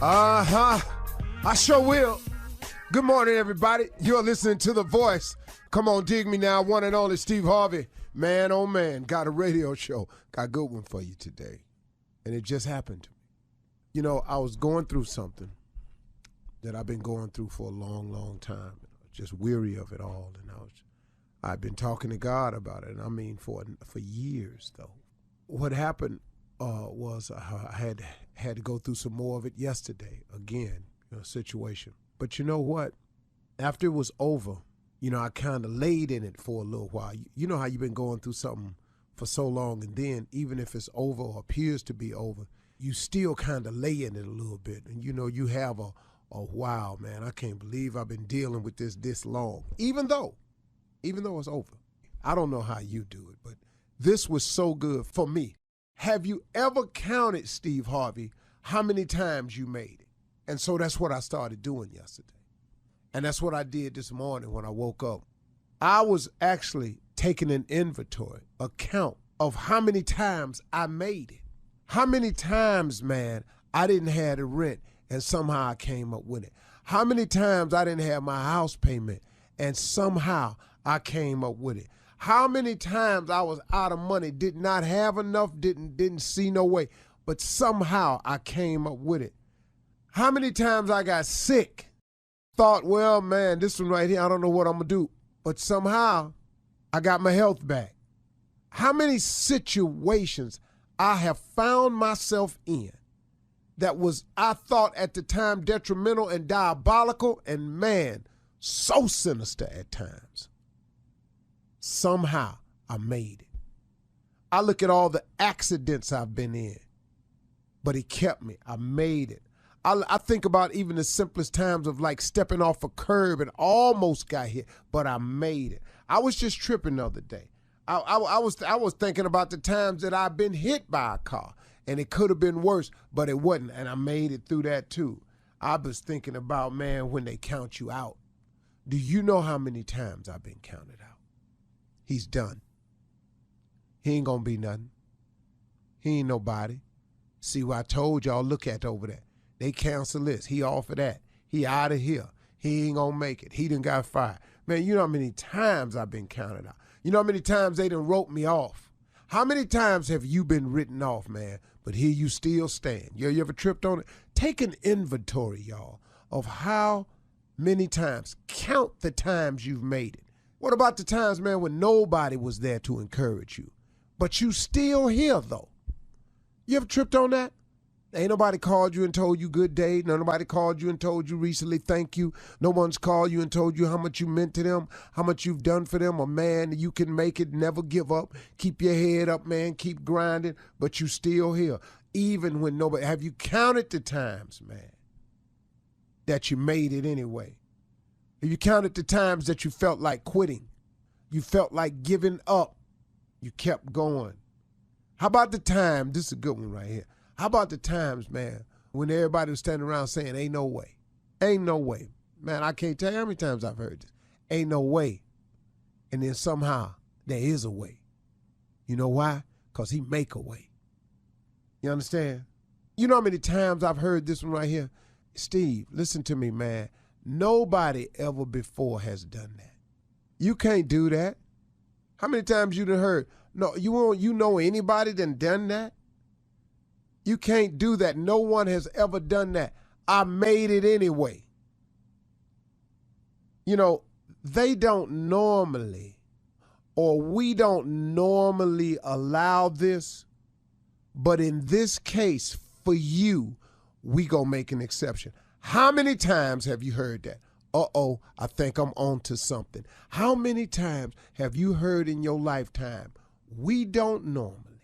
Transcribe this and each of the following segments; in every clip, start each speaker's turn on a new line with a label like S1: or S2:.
S1: Uh-huh. I sure will. Good morning, everybody. You're listening to The Voice. Come on, dig me now. One and only Steve Harvey. Man, oh man, got a radio show. Got a good one for you today. And it just happened to me. You know, I was going through something that I've been going through for a long, long time. Just weary of it all. And I've been talking to God about it. And I mean for years, though. What happened was I had to go through some more of it yesterday. Again, situation. But you know what? After it was over, I kind of laid in it for a little while. You know how you've been going through something for so long, and then even if it's over or appears to be over, you still kind of lay in it a little bit. And you have a wow, man, I can't believe I've been dealing with this long. Even though it's over. I don't know how you do it, but this was so good for me. Have you ever counted, Steve Harvey, how many times you made it? And so that's what I started doing yesterday. And that's what I did this morning when I woke up. I was actually taking an inventory, a count of how many times I made it. How many times, man, I didn't have the rent and somehow I came up with it. How many times I didn't have my house payment and somehow I came up with it. How many times I was out of money, did not have enough, didn't see no way, but somehow I came up with it. How many times I got sick, thought, well, man, this one right here, I don't know what I'm going to do. But somehow I got my health back. How many situations I have found myself in that was, I thought at the time, detrimental and diabolical and, man, so sinister at times. Somehow I made it. I look at all the accidents I've been in, but he kept me. I made it. I think about even the simplest times of like stepping off a curb and almost got hit, but I made it. I was just tripping the other day. I was thinking about the times that I've been hit by a car, and it could have been worse, but it wasn't, and I made it through that too. I was thinking about, man, when they count you out. Do you know how many times I've been counted out? He's done. He ain't gonna be nothing. He ain't nobody. See what I told y'all, look at over there. They cancel this. He off of that. He out of here. He ain't gonna make it. He done got fired. Man, you know how many times I've been counted out. You know how many times they done wrote me off. How many times have you been written off, man? But here you still stand. You ever tripped on it? Take an inventory, y'all, of how many times. Count the times you've made it. What about the times, man, when nobody was there to encourage you? But you still here, though. You ever tripped on that? Ain't nobody called you and told you good day. Nobody called you and told you recently thank you. No one's called you and told you how much you meant to them, how much you've done for them. Or, man, you can make it, never give up. Keep your head up, man. Keep grinding, but you still here. Even when nobody, have you counted the times, man, that you made it anyway? Have you counted the times that you felt like quitting? You felt like giving up. You kept going. How about the time, this is a good one right here. How about the times, man, when everybody was standing around saying, ain't no way. Ain't no way. Man, I can't tell you how many times I've heard this. Ain't no way. And then somehow there is a way. You know why? Because he make a way. You understand? You know how many times I've heard this one right here? Steve, listen to me, man. Nobody ever before has done that. You can't do that. How many times you done heard, no, you know anybody done that? You can't do that. No one has ever done that. I made it anyway. You know, they don't normally, or we don't normally allow this, but in this case, for you, we gonna make an exception. How many times have you heard that? Uh-oh, I think I'm on to something. How many times have you heard in your lifetime, we don't normally,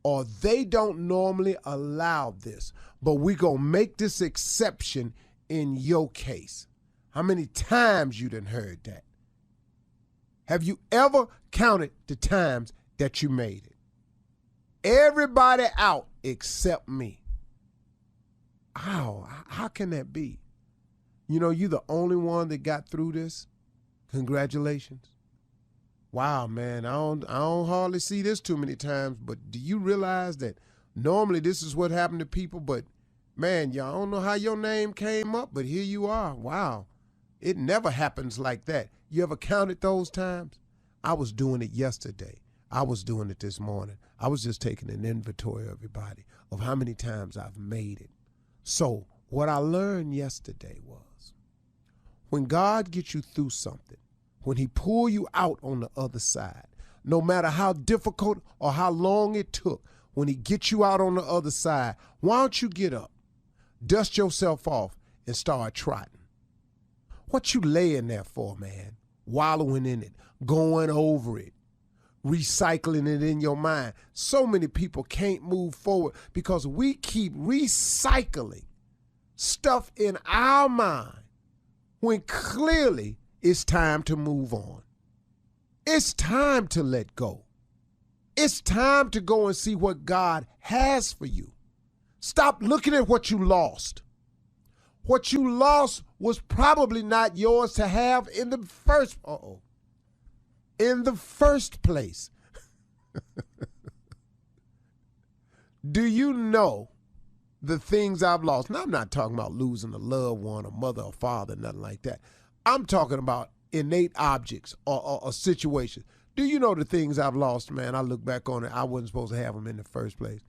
S1: or they don't normally allow this, but we gonna make this exception in your case? How many times you done heard that? Have you ever counted the times that you made it? Everybody out except me. How can that be? You know, you're the only one that got through this. Congratulations. Wow, man, I don't hardly see this too many times, but do you realize that normally this is what happened to people, but Man, y'all don't know how your name came up, but here you are. Wow. It never happens like that. You ever counted those times? I was doing it yesterday. I was doing it this morning. I was just taking an inventory, everybody, of how many times I've made it. So what I learned yesterday was when God gets you through something, when he pull you out on the other side, no matter how difficult or how long it took, when he gets you out on the other side, why don't you get up, dust yourself off, and start trotting? What you laying there for, man? Wallowing in it, going over it, recycling it in your mind. So many people can't move forward because we keep recycling stuff in our mind when clearly it's time to move on. It's time to let go. It's time to go and see what God has for you. Stop looking at what you lost. What you lost was probably not yours to have in the first place. Do you know the things I've lost? Now, I'm not talking about losing a loved one, a mother, or father, nothing like that. I'm talking about innate objects or situations. Do you know the things I've lost, man? I look back on it, I wasn't supposed to have them in the first place.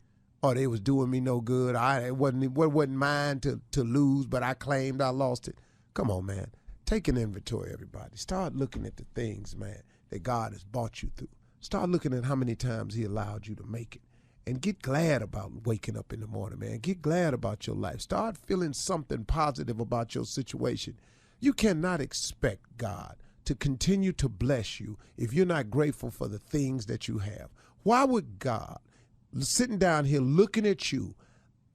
S1: Or they was doing me no good. It wasn't mine to lose, but I claimed I lost it. Come on, man. Take an inventory, everybody. Start looking at the things, man, that God has brought you through. Start looking at how many times he allowed you to make it. And get glad about waking up in the morning, man. Get glad about your life. Start feeling something positive about your situation. You cannot expect God to continue to bless you if you're not grateful for the things that you have. Why would God, sitting down here looking at you,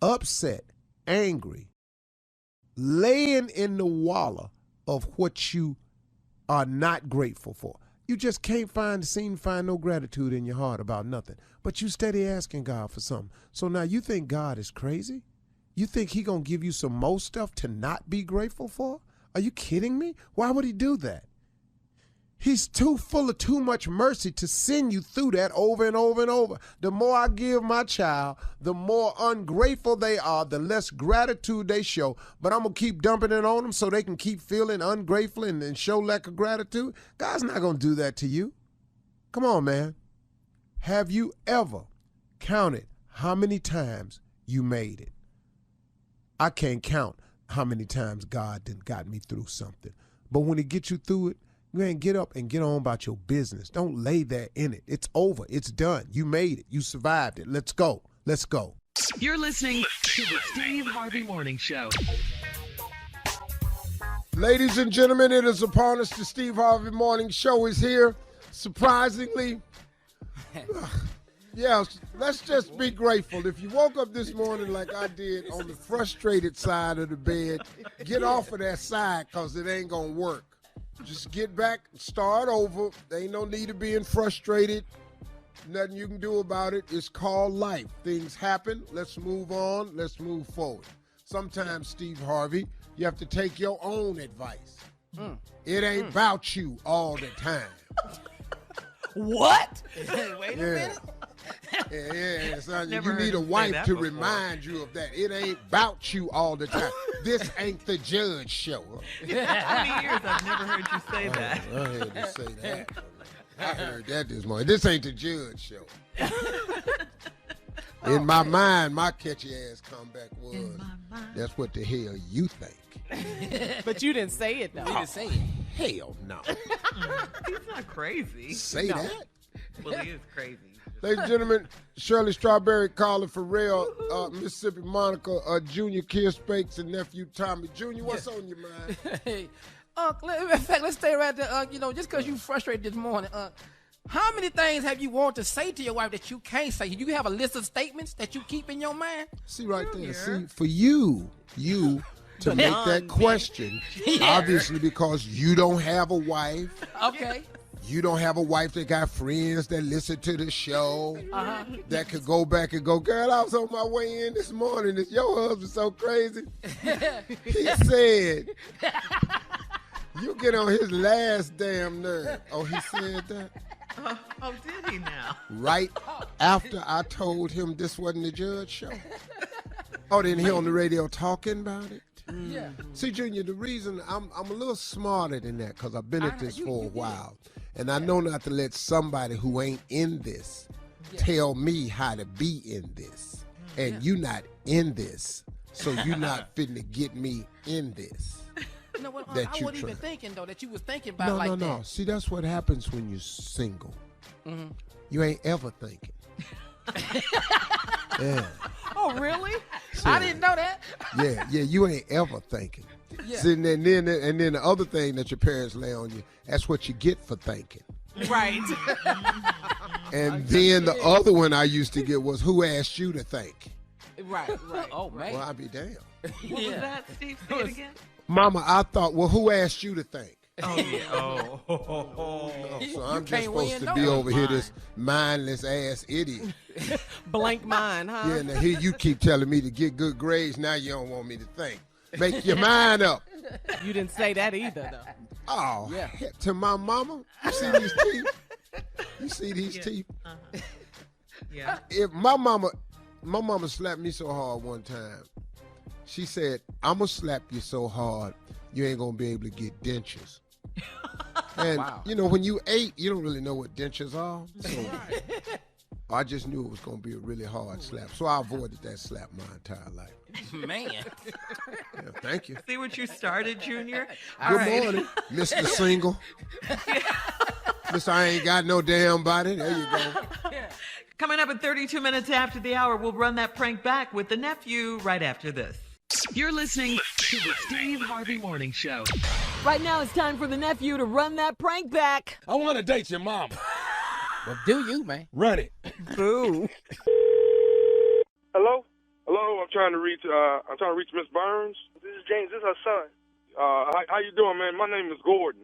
S1: upset, angry, laying in the wallow of what you are not grateful for? You just can't seem to find no gratitude in your heart about nothing. But you steady asking God for something. So now you think God is crazy? You think he gonna give you some more stuff to not be grateful for? Are you kidding me? Why would he do that? He's too full of too much mercy to send you through that over and over and over. The more I give my child, the more ungrateful they are, the less gratitude they show. But I'm going to keep dumping it on them so they can keep feeling ungrateful and show lack of gratitude. God's not going to do that to you. Come on, man. Have you ever counted how many times you made it? I can't count how many times God done got me through something. But when he gets you through it, man, get up and get on about your business. Don't lay there in it. It's over. It's done. You made it. You survived it. Let's go. Let's go.
S2: You're listening to the Steve Harvey Morning Show.
S1: Ladies and gentlemen, it is upon us. The Steve Harvey Morning Show is here. Surprisingly, yeah, let's just be grateful. If you woke up this morning like I did on the frustrated side of the bed, get off of that side because it ain't going to work. Just get back, start over. There ain't no need of being frustrated. Nothing you can do about it. It's called life. Things happen. Let's move on. Let's move forward. Sometimes, Steve Harvey, you have to take your own advice. It ain't about you all the time.
S3: What? Wait a minute.
S1: Yeah. Son, you need a wife to remind you of that. It ain't about you all the time. This ain't the Judge Show.
S3: 20 years I've never heard you say that.
S1: I heard you say that. I heard that this morning. This ain't the Judge Show. In my mind, my catchy ass comeback was, that's what the hell you think.
S3: But you didn't say it, though.
S1: You didn't say it. Hell no.
S2: He's not crazy.
S1: Say that.
S2: Well, he is crazy.
S1: Ladies and gentlemen, Shirley Strawberry, Carla Farrell, Mississippi Monica, Junior Kier Spakes, and nephew Tommy. Junior, what's on your mind?
S4: Hey, in fact, let's stay right there. Just because you frustrated this morning, how many things have you wanted to say to your wife that you can't say? You have a list of statements that you keep in your mind?
S1: See right there. See, for you to make that question, obviously because you don't have a wife.
S4: Okay.
S1: You don't have a wife that got friends that listen to the show that could go back and go, girl, I was on my way in this morning. Is your husband so crazy? He said, you get on his last damn nerve. Oh, he said that?
S2: Oh, did he now?
S1: Right after I told him this wasn't the Judge Show. Oh, didn't hear on the radio talking about it?
S4: Yeah.
S1: See, Junior, the reason I'm a little smarter than that because I've been at this for a while. And I know not to let somebody who ain't in this tell me how to be in this. And you not in this, so you not fitting to get me in this.
S4: You know what? I
S1: That you
S4: wasn't even
S1: try.
S4: thinking, though, that you was thinking about like that.
S1: No. See, that's what happens when you're single. You ain't ever thinking. Yeah.
S4: Oh, really? I didn't know that.
S1: Yeah, you ain't ever thinking.
S4: Yeah.
S1: See, and then the other thing that your parents lay on you, that's what you get for thinking.
S3: Right.
S1: And then the other one I used to get was, who asked you to think?
S4: Right. Oh, man.
S1: Well, I'd be damned.
S3: What was that, Steve? Say it again.
S1: Mama, I thought, well, who asked you to think?
S3: Oh, yeah. Oh.
S1: So I'm just
S4: can't
S1: supposed
S4: win,
S1: to
S4: no.
S1: be over here, this mindless ass idiot.
S3: Blank mind, huh?
S1: Yeah, now here you keep telling me to get good grades. Now you don't want me to think. Make your mind up.
S3: You didn't say that either, though.
S1: Oh,
S4: Yeah.
S1: heck, to my mama, you see these teeth? You see these teeth?
S3: Yeah.
S1: If my mama slapped me so hard one time, she said, I'm going to slap you so hard, you ain't going to be able to get dentures. And, you know, when you 8, you don't really know what dentures are. So I just knew it was going to be a really hard slap. So I avoided that slap my entire life.
S4: Man.
S1: Yeah, thank you.
S3: See what you started, Junior?
S1: Good morning, Mr. Single. Mr. I ain't got no damn body. There you go.
S3: Coming up at 32 minutes after the hour, we'll run that prank back with the nephew right after this.
S2: You're listening to the Steve Harvey Morning Show.
S3: Right now, it's time for the nephew to run that prank back.
S5: I want to date your mama.
S4: Well, do you, man?
S5: Run it.
S3: Boo.
S6: Hello, I'm trying to reach Miss Burns. This is James. This is her son. How you doing, man? My name is Gordon.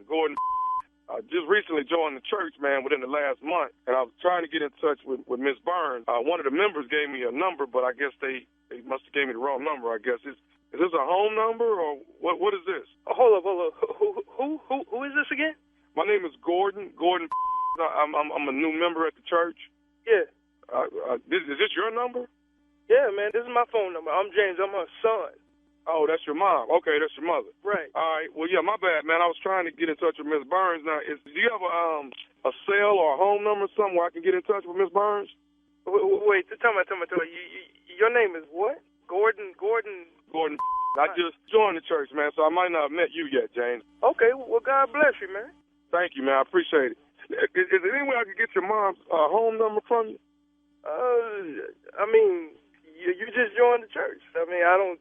S6: I just recently joined the church, man, within the last month, and I was trying to get in touch with Miss Burns. One of the members gave me a number, but I guess they must have gave me the wrong number. I guess is this a home number or what is this? Hold up. Who is this again? My name is Gordon. I'm a new member at the church. Yeah. Is this your number? Yeah, man. This is my phone number. I'm James. I'm her son. Oh, that's your mom. Okay, that's your mother. Right. All right. Well, yeah, my bad, man. I was trying to get in touch with Miss Burns. Now, do you have a cell or a home number or something where I can get in touch with Miss Burns? Wait, tell me. Your name is what? Gordon. I just joined the church, man, so I might not have met you yet, James. Okay. Well, God bless you, man. Thank you, man. I appreciate it. Is there any way I could get your mom's home number from you? I mean, you just joined the church. I mean, I don't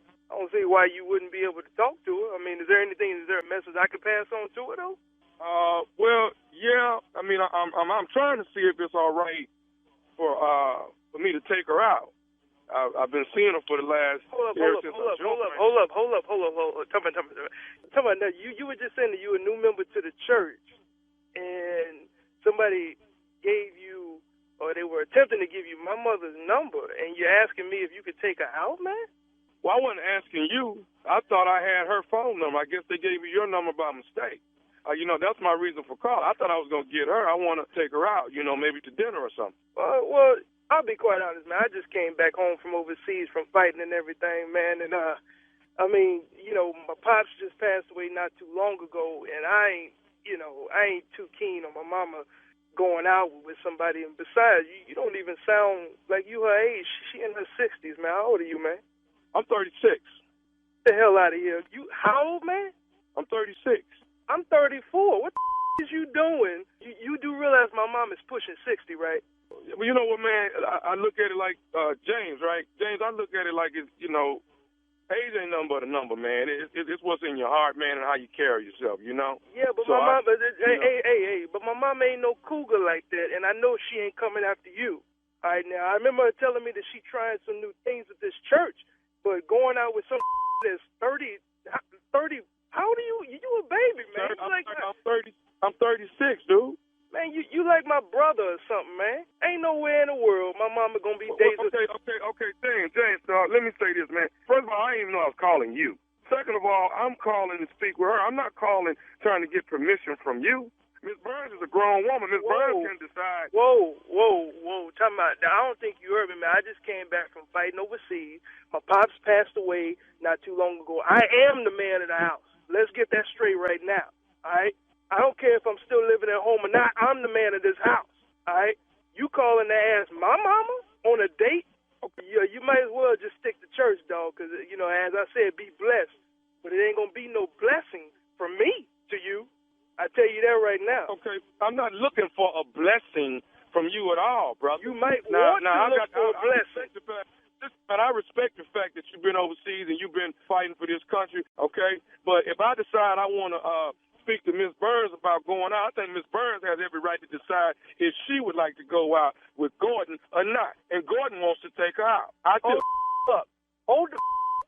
S6: see why you wouldn't be able to talk to her. I mean, is there a message I could pass on to her, though? Well, yeah. I mean, I'm trying to see if it's all right for me to take her out. I've been seeing her for the last Hold up. Tell me, now, you were just saying that you were a new member to the church, and somebody gave you, or they were attempting to give you my mother's number, and you're asking me if you could take her out, man? Well, I wasn't asking you. I thought I had her phone number. I guess they gave you your number by mistake. That's my reason for calling. I thought I was going to get her. I want to take her out, maybe to dinner or something. Well, I'll be quite honest, man. I just came back home from overseas from fighting and everything, man. And, I mean, my pops just passed away not too long ago, and I ain't too keen on my mama going out with somebody. And besides, you don't even sound like you her age. She in her 60s, man. How old are you, man? I'm 36. Get the hell out of here. You how old, man? I'm 36. I'm 34. What the is you doing? You do realize my mom is pushing 60, right? Well, you know what, man? I look at it like James, right? James, I look at it like it's, age ain't nothing but a number, man. It's what's in your heart, man, and how you carry yourself, Yeah, but my mom, but my mom ain't no cougar like that, and I know she ain't coming after you. All right, now, I remember her telling me that she trying some new things at this church, but going out with some that's 30, how old are you? You a baby, man. I'm 36, dude. Man, you like my brother or something, man. Ain't nowhere in the world my mama gonna be dating. Okay, James, let me say this, man. First of all, I didn't even know I was calling you. Second of all, I'm calling to speak with her. I'm not calling trying to get permission from you.
S5: Miss Burns is a grown woman. Miss Burns can decide.
S6: Whoa. Talking about, I don't think you heard me, man. I just came back from fighting overseas. My pops passed away not too long ago. I am the man of the house. Let's get that straight right now, all right? I don't care if I'm still living at home or not. I'm the man of this house, all right? You calling to ask my mama on a date? Okay, yeah, you might as well just stick to church, dog, because, you know, as I said, be blessed. But it ain't going to be no blessing from me to you. I tell you that right now.
S5: Okay, I'm not looking for a blessing from you at all, brother.
S6: You might want to look for a blessing.
S5: But I respect the fact that you've been overseas and you've been fighting for this country, okay? But if I decide I want to speak to Miss Burns about going out, I think Miss Burns has every right to decide if she would like to go out with Gordon or not. And Gordon wants to take her out.
S6: Hold the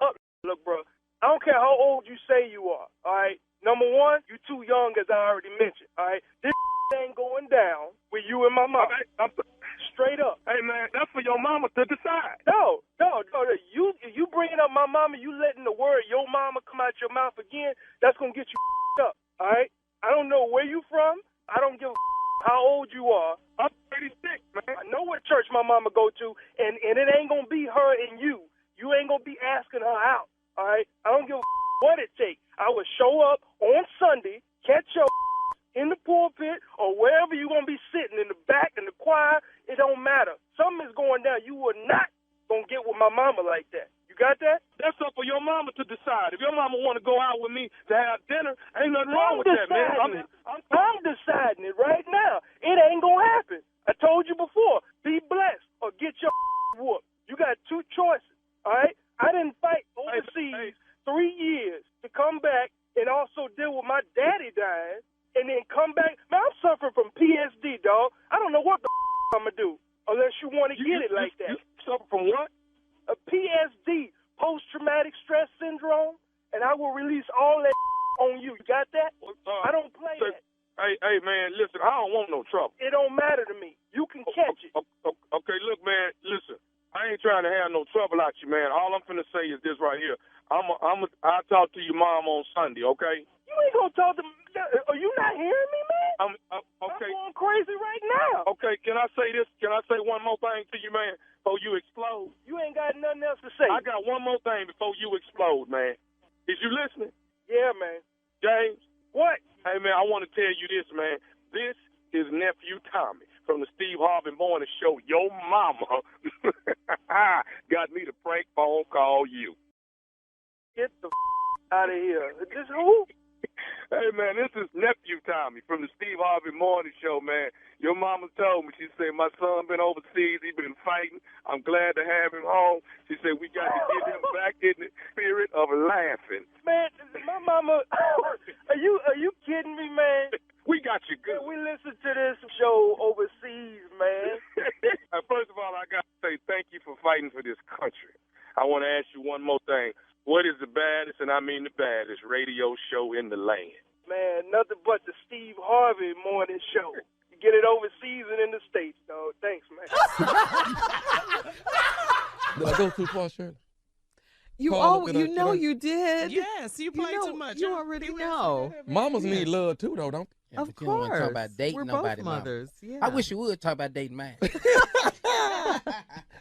S6: up. Look, bro, I don't care how old you say you are, all right? Number one, you too young, as I already mentioned, all right? This ain't going down with you and my mom. Straight up.
S5: Hey, man, that's for your mama to decide.
S6: No. You bringing up my mama, you letting the word your mama come out your mouth again, that's going to get you up, all right? I don't know where you from. I don't give a how old you are.
S5: I'm 36, man.
S6: I know what church my mama go to, and it ain't going to be her and you. You ain't going to be asking her out, all right? I don't give a what it takes. I would show up on Sunday, catch your in the pulpit or wherever you're going to be sitting, in the back, in the choir. It don't matter. Something is going down. You are not going to get with my mama like that. You got that?
S5: That's up for your mama to decide. If your mama want to go out with me to have dinner, ain't nothing wrong with that, man.
S6: I'm deciding it right now. It ain't going to happen. I told you before, be blessed or get your whooped. You got two choices, all right? I didn't fight overseas 3 years to come back and also deal with my daddy dying and then come back. Man, I'm suffering from PSD, dog. I don't know what the I'm going to do unless you want to get it like that.
S5: You suffer from what?
S6: A PSD, post-traumatic stress syndrome, and I will release all that on you. You got that? I don't play that.
S5: Hey, man, listen, I don't want no trouble.
S6: It don't matter to me. You can catch it.
S5: Okay, look, man, listen. I ain't trying to have no trouble out you, man. All I'm finna say is this right here. I'll talk to your mom on Sunday, okay?
S6: You ain't gonna talk to me. Are you not hearing me, man?
S5: Okay.
S6: I'm going crazy right now.
S5: Okay, can I say this? Can I say one more thing to you, man, before you explode?
S6: You ain't got nothing else to say.
S5: I got one more thing before you explode, man. Is you listening?
S6: Yeah, man.
S5: James?
S6: What?
S5: Hey, man, I want to tell you this, man. This is Nephew Tommy from the Steve Harvey Morning Show. Your mama got me to prank phone call you.
S6: Get the out of here. This who?
S5: Hey, man, this is Nephew Tommy from the Steve Harvey Morning Show, man. Your mama told me, she said, my son been overseas. He been fighting. I'm glad to have him home. She said, we got to get him back in the spirit of laughing.
S6: Man, my mama, are you kidding me, man?
S5: We got you good.
S6: Man, we listen to this show overseas, man.
S5: First of all, I got to say thank you for fighting for this country. I want to ask you one more thing. What is the baddest, and I mean the baddest, radio show in the land?
S6: Man, nothing but the Steve Harvey Morning Show. You get it overseas and in the States, dog. Thanks, man.
S7: Did I go too far, Shirley?
S3: You did.
S8: Yes, you play too much.
S3: You already know.
S7: Mamas need love too, though, don't they?
S4: Yeah,
S3: Of
S4: but you don't want to talk
S3: course.
S4: about dating
S3: We're
S4: nobody,
S3: both
S4: mama.
S3: mothers. Yeah.
S4: I wish you would talk about dating mine.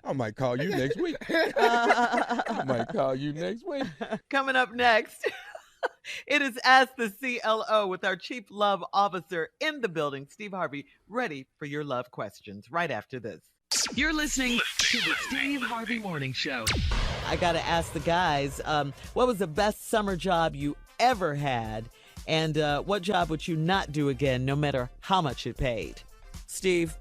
S7: I might call you next week. I might call you next week.
S3: Coming up next, it is Ask the CLO with our Chief Love Officer in the building, Steve Harvey, ready for your love questions right after this.
S2: You're listening to the Steve Harvey Morning Show.
S3: I got to ask the guys, what was the best summer job you ever had? And what job would you not do again, no matter how much it paid? Steve?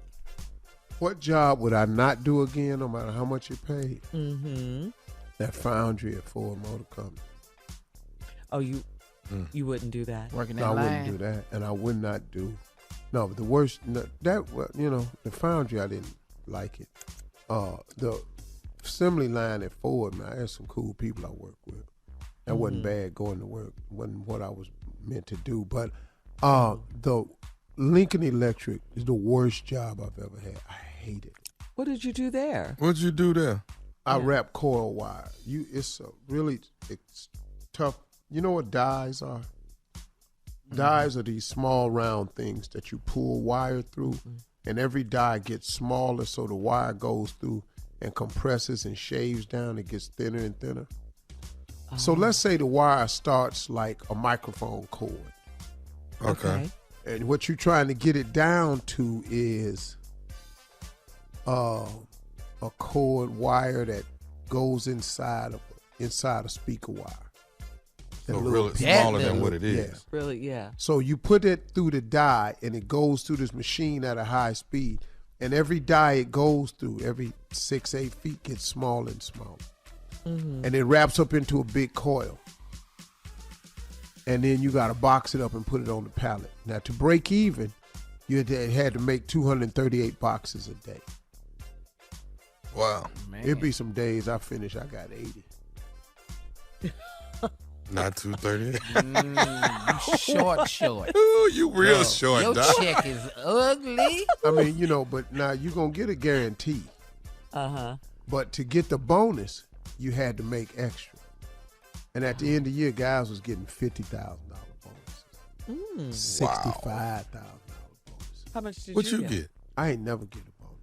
S1: What job would I not do again, no matter how much it paid?
S3: Mm-hmm.
S1: That foundry at Ford Motor Company.
S3: Oh, you wouldn't do that?
S4: Working
S1: No,
S4: that
S1: I
S4: line.
S1: wouldn't do that, and I would not do. No, but the worst. No, the foundry, I didn't like it. The assembly line at Ford, man, I had some cool people I worked with. That wasn't bad going to work. Wasn't what I was meant to do. But the Lincoln Electric is the worst job I've ever had. I hate it.
S3: What did you do there?
S7: What'd you do there?
S1: I wrap coil wire. It's tough. You know what dyes are? Dies are these small round things that you pull wire through, and every die gets smaller so the wire goes through and compresses and shaves down. It gets thinner and thinner. So let's say the wire starts like a microphone cord.
S7: Okay.
S1: And what you're trying to get it down to is a cord wire that goes inside a speaker wire.
S7: So really smaller than what it is.
S1: Yeah.
S3: Really, yeah.
S1: So you put it through the die, and it goes through this machine at a high speed. And every die it goes through, every 6-8 feet, gets smaller and smaller. And it wraps up into a big coil. And then you got to box it up and put it on the pallet. Now, to break even, you had to make 238 boxes a day.
S7: Wow.
S1: It'd be some days I got 80.
S7: Not 238.
S4: You short.
S7: Ooh, you real short,
S4: Your
S7: dog.
S4: check is ugly.
S1: I mean, but now you're going to get a guarantee. But to get the bonus, you had to make extra. And at the end of the year, guys was getting $50,000 bonuses. $65,000 bonuses.
S3: How much did
S7: What
S3: you
S7: you get?
S1: I ain't never get a bonus.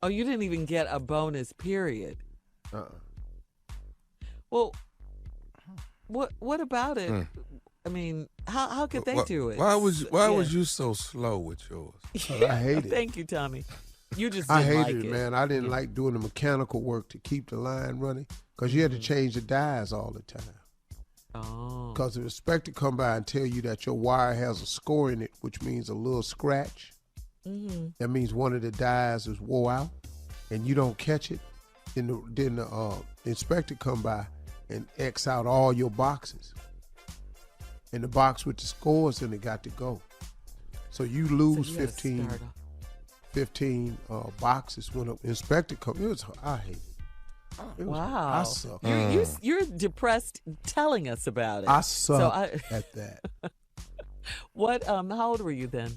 S3: Oh, you didn't even get a bonus, period. Well, what about it? I mean, how could they do it?
S7: Why was you so slow with yours?
S1: I hate it.
S3: Thank you, Tommy. You just
S1: I
S3: didn't
S1: hated
S3: like
S1: it, man. I didn't like doing the mechanical work to keep the line running because you had to change the dies all the time.
S3: Oh.
S1: Because the inspector come by and tell you that your wire has a score in it, which means a little scratch. That means one of the dies is wore out, and you don't catch it. Then the inspector come by and X out all your boxes. And the box with the scores in it got to go. So you lose
S3: So you gotta
S1: 15
S3: start off.
S1: 15 boxes when an inspector come. I hate it. It was-
S3: Wow.
S1: I suck.
S3: You're depressed telling us about it.
S1: I suck
S3: So
S1: at that.
S3: what? How old were you then?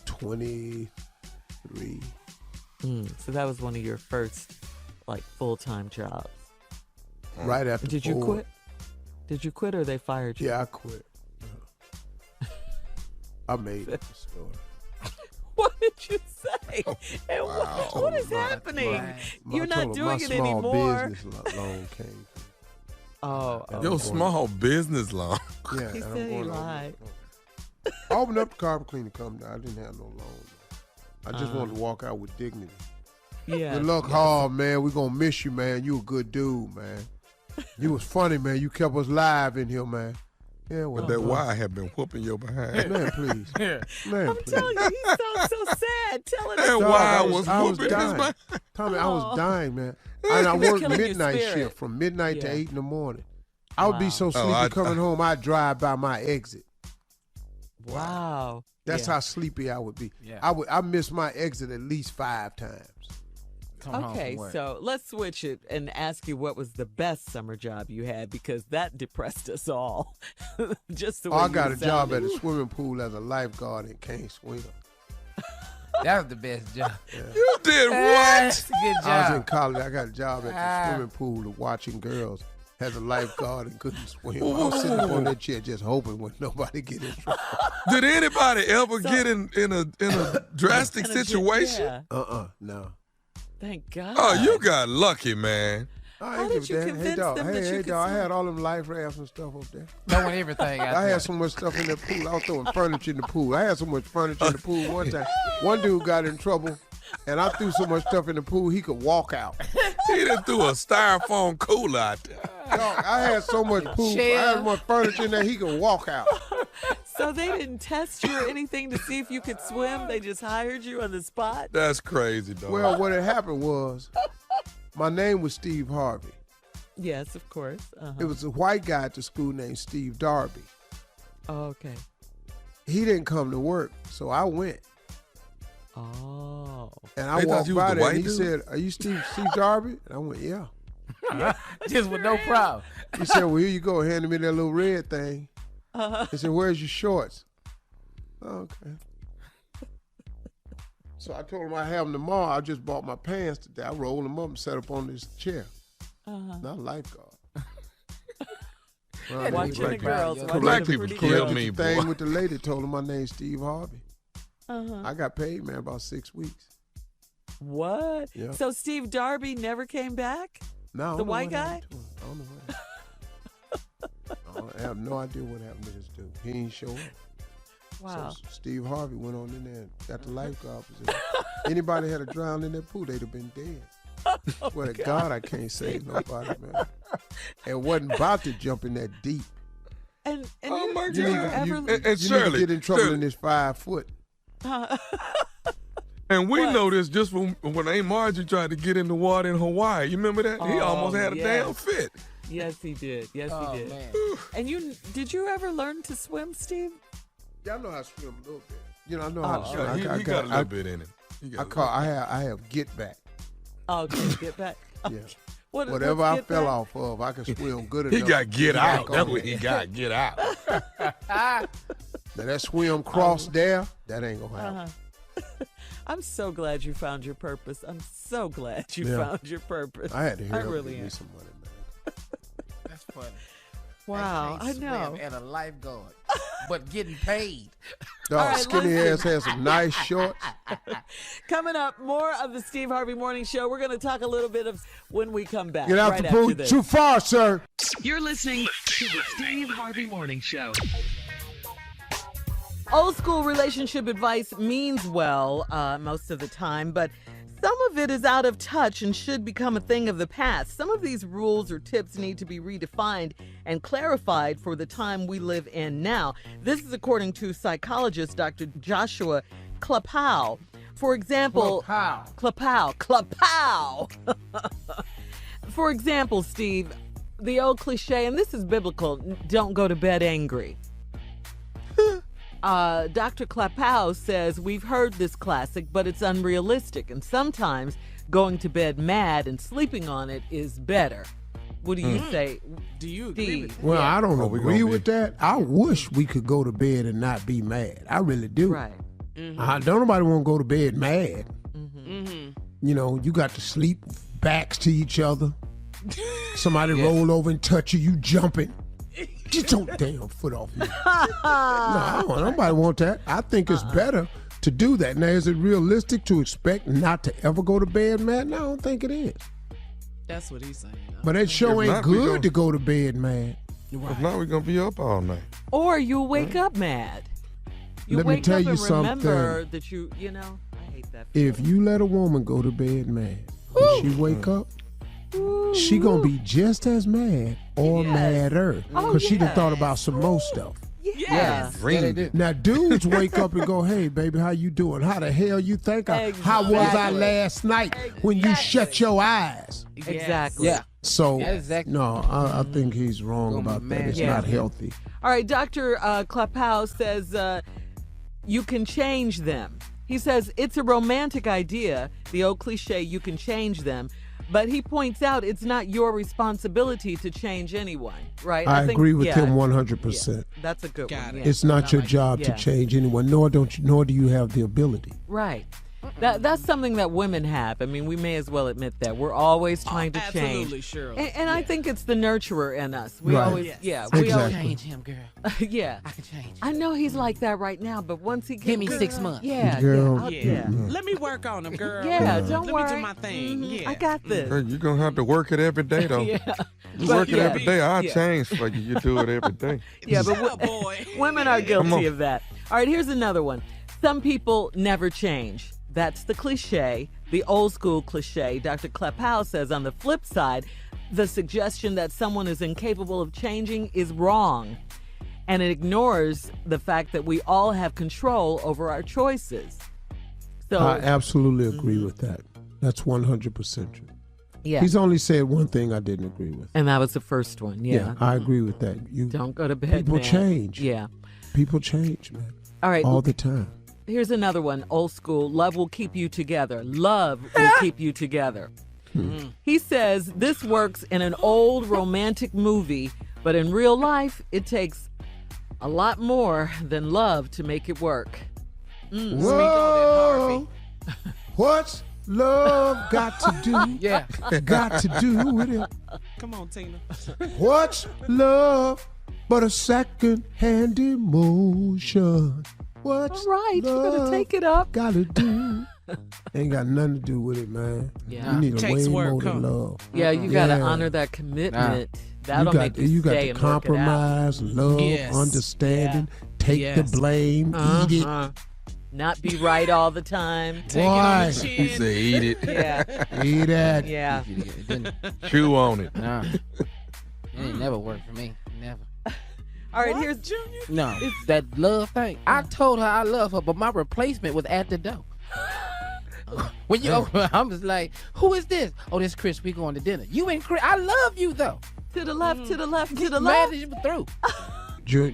S1: 23.
S3: So that was one of your first, like, full-time jobs.
S1: Right after
S3: Did you
S1: board.
S3: quit? Did you quit or they fired you?
S1: Yeah, I quit. I made it. So.
S3: What did you say? And
S7: wow.
S3: what is happening? You're
S1: I
S3: not
S1: told him
S3: doing
S1: my
S3: it
S1: small
S3: anymore.
S1: business loan came.
S3: Oh,
S7: Your small business loan.
S1: Yeah,
S3: He
S1: and I'm
S3: said he
S1: going on-
S3: lied.
S1: I opened up the carpet cleaner company. I didn't have no loan. I just wanted to walk out with dignity.
S3: Yeah.
S1: Good luck, Hall, man. We're going to miss you, man. You a good dude, man. You was funny, man. You kept us live in here, man. Yeah, well,
S7: But that wire had been whooping your behind.
S1: man, please. Man,
S3: I'm
S1: please.
S3: telling you, he sounds so sad. Telling
S7: That
S3: us.
S1: Dog,
S7: wire
S1: I
S7: was
S1: I was
S7: whooping his
S1: dying.
S7: behind.
S1: Tommy, I was dying, man. And I
S3: He was
S1: worked
S3: killing your
S1: midnight
S3: spirit.
S1: shift from midnight to
S3: Yeah.
S1: 8 in the morning. I would be
S3: Wow.
S1: so sleepy
S7: I-
S1: coming home, I'd drive by my exit.
S3: Wow.
S1: That's
S3: Yeah.
S1: how sleepy I would be.
S4: Yeah.
S1: I missed my exit at least 5 times.
S4: Come home
S3: Okay,
S4: from work.
S3: so let's switch it and ask you what was the best summer job you had, because that depressed us all. Just the way
S1: I
S3: you
S1: got a job
S3: sounded.
S1: at a swimming pool as a lifeguard and can't swim.
S4: That was the best job.
S7: You did
S4: That's
S7: what?
S4: a good
S1: I was in
S4: job.
S1: college. I got a job at the
S4: Ah.
S1: swimming pool watching girls as a lifeguard and couldn't swim. I was sitting up on that chair just hoping when nobody get in trouble.
S7: Did anybody ever get in a drastic
S3: And a jet-
S7: situation?
S3: Yeah,
S1: No.
S3: thank God.
S7: Oh, you got lucky, man.
S1: I
S3: How
S1: ain't
S3: did
S1: give
S3: you
S1: a damn.
S3: convince
S1: Hey, dog.
S3: them that
S1: Hey,
S3: you could
S1: dog. I
S3: swim?
S1: had all them life rafts and stuff up there.
S4: Throwing everything out
S1: I
S4: there.
S1: had so much stuff in the pool. I was throwing furniture in the pool. I had so much furniture in the pool one time. One dude got in trouble, and I threw so much stuff in the pool he could walk out.
S7: He done threw a styrofoam cooler out there.
S1: Dog, I had so much pool. I had so much furniture in there he could walk out.
S3: So they didn't test you or anything to see if you could swim? They just hired you on the spot?
S7: That's crazy, dog.
S1: Well, what had happened was, my name was Steve Harvey.
S3: Yes, of course. Uh-huh.
S1: It was a white guy at the school named Steve Darby.
S3: Oh, okay.
S1: He didn't come to work, so I went.
S3: Oh.
S1: And I
S7: They thought
S1: walked
S7: you was
S1: by
S7: the
S1: there,
S7: white
S1: and he
S7: dude?
S1: said, "Are you Steve Darby?" And I went, "Yeah."
S4: Just with no problem.
S1: He said, "Well, here you go." Handed me that little red thing. He said, "Where's your shorts?" Oh, okay. So I told him I have them tomorrow. I just bought my pants today. I rolled them up and set up on this chair. Not a lifeguard.
S3: Watching the girls.
S7: Black
S3: watching the
S7: people
S3: pretty
S7: kill
S3: girls.
S7: me,
S1: The thing
S7: boy.
S1: with the lady told him my name's Steve Harvey.
S3: Uh-huh.
S1: I got paid, man, about 6 weeks.
S3: What?
S1: Yeah.
S3: So Steve Darby never came back?
S1: No, I don't
S3: The
S1: know
S3: white
S1: what
S3: guy?
S1: happened to him. I don't know what happened. I have no idea what happened to this dude. He ain't show up.
S3: Wow.
S1: So Steve Harvey went on in there and got the lifeguard position. Anybody had to drown in that pool, they'd have been dead. Swear to God, I can't save nobody, man. And wasn't about to jump in that deep.
S3: And
S7: Oh, my
S1: You need,
S7: God.
S3: ever...
S1: you,
S7: And
S1: you need to
S7: Shirley,
S1: get in trouble
S7: Shirley.
S1: in this 5 foot.
S7: And we
S3: What?
S7: know this just from when Aunt Margie tried to get in the water in Hawaii. You remember that? He
S3: Oh,
S7: almost had a
S3: yes.
S7: damn fit.
S3: Yes, he did. Yes,
S4: Oh,
S3: he did.
S4: man.
S3: And did you ever learn to swim, Steve?
S1: Yeah, I know how to swim a little bit. You know, I know
S3: Oh,
S1: how to swim.
S7: He got a little bit in him. He got
S1: I have get back.
S3: Okay, get back.
S1: Yeah.
S3: What,
S1: Whatever
S3: let's
S1: I
S3: get
S1: fell
S3: back.
S1: off of, I can swim good
S7: He
S1: enough.
S7: got
S1: to
S7: get
S1: back
S7: out.
S1: on
S7: That's what
S1: it.
S7: he got. Get out.
S1: Now that swim cross there, that ain't gonna happen.
S3: Uh-huh. I'm so glad you found your purpose. I'm so glad you
S1: Yeah.
S3: found your purpose.
S1: I had to hear
S3: I
S1: him
S3: really
S1: give me
S3: am.
S1: some money, man.
S4: That's funny.
S3: Wow, I
S4: can't
S3: know.
S4: swim And a lifeguard, but getting paid.
S1: Dog,
S3: right,
S1: skinny
S3: listen.
S1: ass has some nice shorts.
S3: Coming up, more of the Steve Harvey Morning Show. We're going to talk a little bit of when we come back.
S1: Get out
S3: right
S1: the
S3: after
S1: pool
S3: this.
S1: too far, sir.
S2: You're listening to the Steve Harvey Morning Show.
S3: Old school relationship advice means well most of the time, but some of it is out of touch and should become a thing of the past. Some of these rules or tips need to be redefined and clarified for the time we live in now. This is according to psychologist Dr. Joshua Klapow. For example, Klapow. For example, Steve, the old cliche, and this is biblical, don't go to bed angry. Dr. Klapow says we've heard this classic, but it's unrealistic, and sometimes going to bed mad and sleeping on it is better. What do you say?
S4: Do you agree with
S3: Steve?
S4: that?
S1: Well, I don't
S7: Oh, we
S1: agree
S7: gonna
S1: with
S7: be-
S1: that. I wish we could go to bed and not be mad. I really do.
S3: Right.
S1: Don't nobody want to go to bed mad. You know, you got to sleep backs to each other. Somebody roll over and touch you, you jumping. Get your damn foot off me. No, nobody want that. I think it's better to do that. Now, is it realistic to expect not to ever go to bed mad? No, I don't think it is.
S4: That's what he's saying.
S1: But it sure
S7: If
S1: ain't
S7: not, we
S1: good
S7: gon-
S1: to go to bed mad.
S7: If not, we're going to be up all night.
S3: Or you'll wake up mad. You
S1: Let me
S3: wake
S1: tell
S3: up
S1: you
S3: and remember
S1: something.
S3: that you know, I hate that.
S1: If you let a woman go to bed mad, when she wake up, she gonna be just as mad or
S3: Yes.
S1: madder
S3: Oh,
S1: because she done
S3: yes.
S1: thought about some more stuff.
S3: Yeah.
S7: Dream.
S1: Now, dudes wake up and go, "Hey, baby, how you doing? How the hell you think? How was I
S3: Exactly.
S1: last night when you shut your eyes?"
S3: Exactly.
S4: Yeah.
S1: So,
S4: Yeah, exactly.
S1: no, I think he's wrong
S4: Gonna be
S1: about that.
S4: mad.
S1: It's
S3: Yeah.
S1: not healthy.
S3: All right, Dr. Klapow says you can change them. He says it's a romantic idea, the old cliche, you can change them. But he points out it's not your responsibility to change anyone, right?
S1: I
S3: think-
S1: agree with
S3: yeah,
S1: him 100%.
S3: That's a good
S4: Got
S3: one.
S4: it.
S3: Yeah.
S1: It's not your job
S3: Yeah.
S1: to change anyone, nor do you have the ability.
S3: Right. That's something that women have. I mean, we may as well admit that. We're always trying to change.
S4: Absolutely, Shirley.
S3: And I think it's the nurturer in us. We
S1: Right.
S3: always,
S4: Yes.
S3: yeah,
S4: I
S3: we
S4: can
S3: always,
S4: change him, girl.
S3: yeah.
S4: I can change him.
S3: I know he's like that right now, but once he gets
S4: Give me 6 months.
S3: Yeah,
S1: Girl.
S3: yeah.
S8: Let me work on him, girl.
S3: Yeah, don't
S8: Let
S3: worry.
S8: me do my thing.
S3: Mhm,
S8: Yeah.
S3: I got this.
S7: Hey, you're going to have to work it every day, though.
S3: Yeah.
S7: You
S3: But
S7: work it
S3: yeah.
S7: every day. I'll
S3: Yeah.
S7: change for you. You do it every day.
S3: Yeah, but
S8: Shut up, boy.
S3: women are
S7: Come on.
S3: guilty of that. All right, here's another one. Some people never change. That's the cliche, the old school cliche. Dr. Klapow says on the flip side, the suggestion that someone is incapable of changing is wrong. And it ignores the fact that we all have control over our choices. So,
S1: I absolutely agree with that. That's 100% true.
S3: yeah.
S1: He's only said one thing I didn't agree with.
S3: And that was the first one. Yeah.
S1: I agree with that. You
S3: Don't go to bed.
S1: people
S3: mad.
S1: change.
S3: Yeah.
S1: People change, man,
S3: All right.
S1: all the time.
S3: Here's another one, old school. Love will keep you together. Love will keep you together. He says this works in an old romantic movie, but in real life, it takes a lot more than love to make it work.
S1: Whoa, what's love got to do?
S4: Yeah.
S1: Got to do with it.
S8: Come on, Tina.
S1: What's love but a second-hand emotion. What's
S3: All right, you better
S1: love
S3: take it up.
S1: gotta do? Ain't got nothing to do with it, man.
S8: Yeah.
S1: You need a
S8: Takes
S1: way
S8: work,
S1: more
S8: huh?
S1: than love.
S3: Yeah, you got to
S1: Yeah.
S3: honor that commitment. That'll make you
S1: got
S3: stay
S1: to
S3: and work it out.
S1: compromise, love,
S8: Yes.
S1: understanding, take the
S8: Yes.
S1: blame, eat it.
S3: Not be right all the time.
S8: Take it on
S1: Why?
S8: the
S7: He
S8: chin.
S7: said, eat it.
S3: Yeah,
S1: Eat that.
S3: yeah.
S7: Chew on it.
S4: Nah. It ain't never worked for me. Never.
S3: All right,
S8: What,
S3: here's
S8: Junior?
S4: No, that love thing. I told her I love her, but my replacement was at the door. When you open, I'm just like, who is this? Oh, this Chris. We going to dinner. You ain't Chris. I love you though.
S3: to the left, to the left, to the
S4: Mad
S3: left.
S4: that you were through.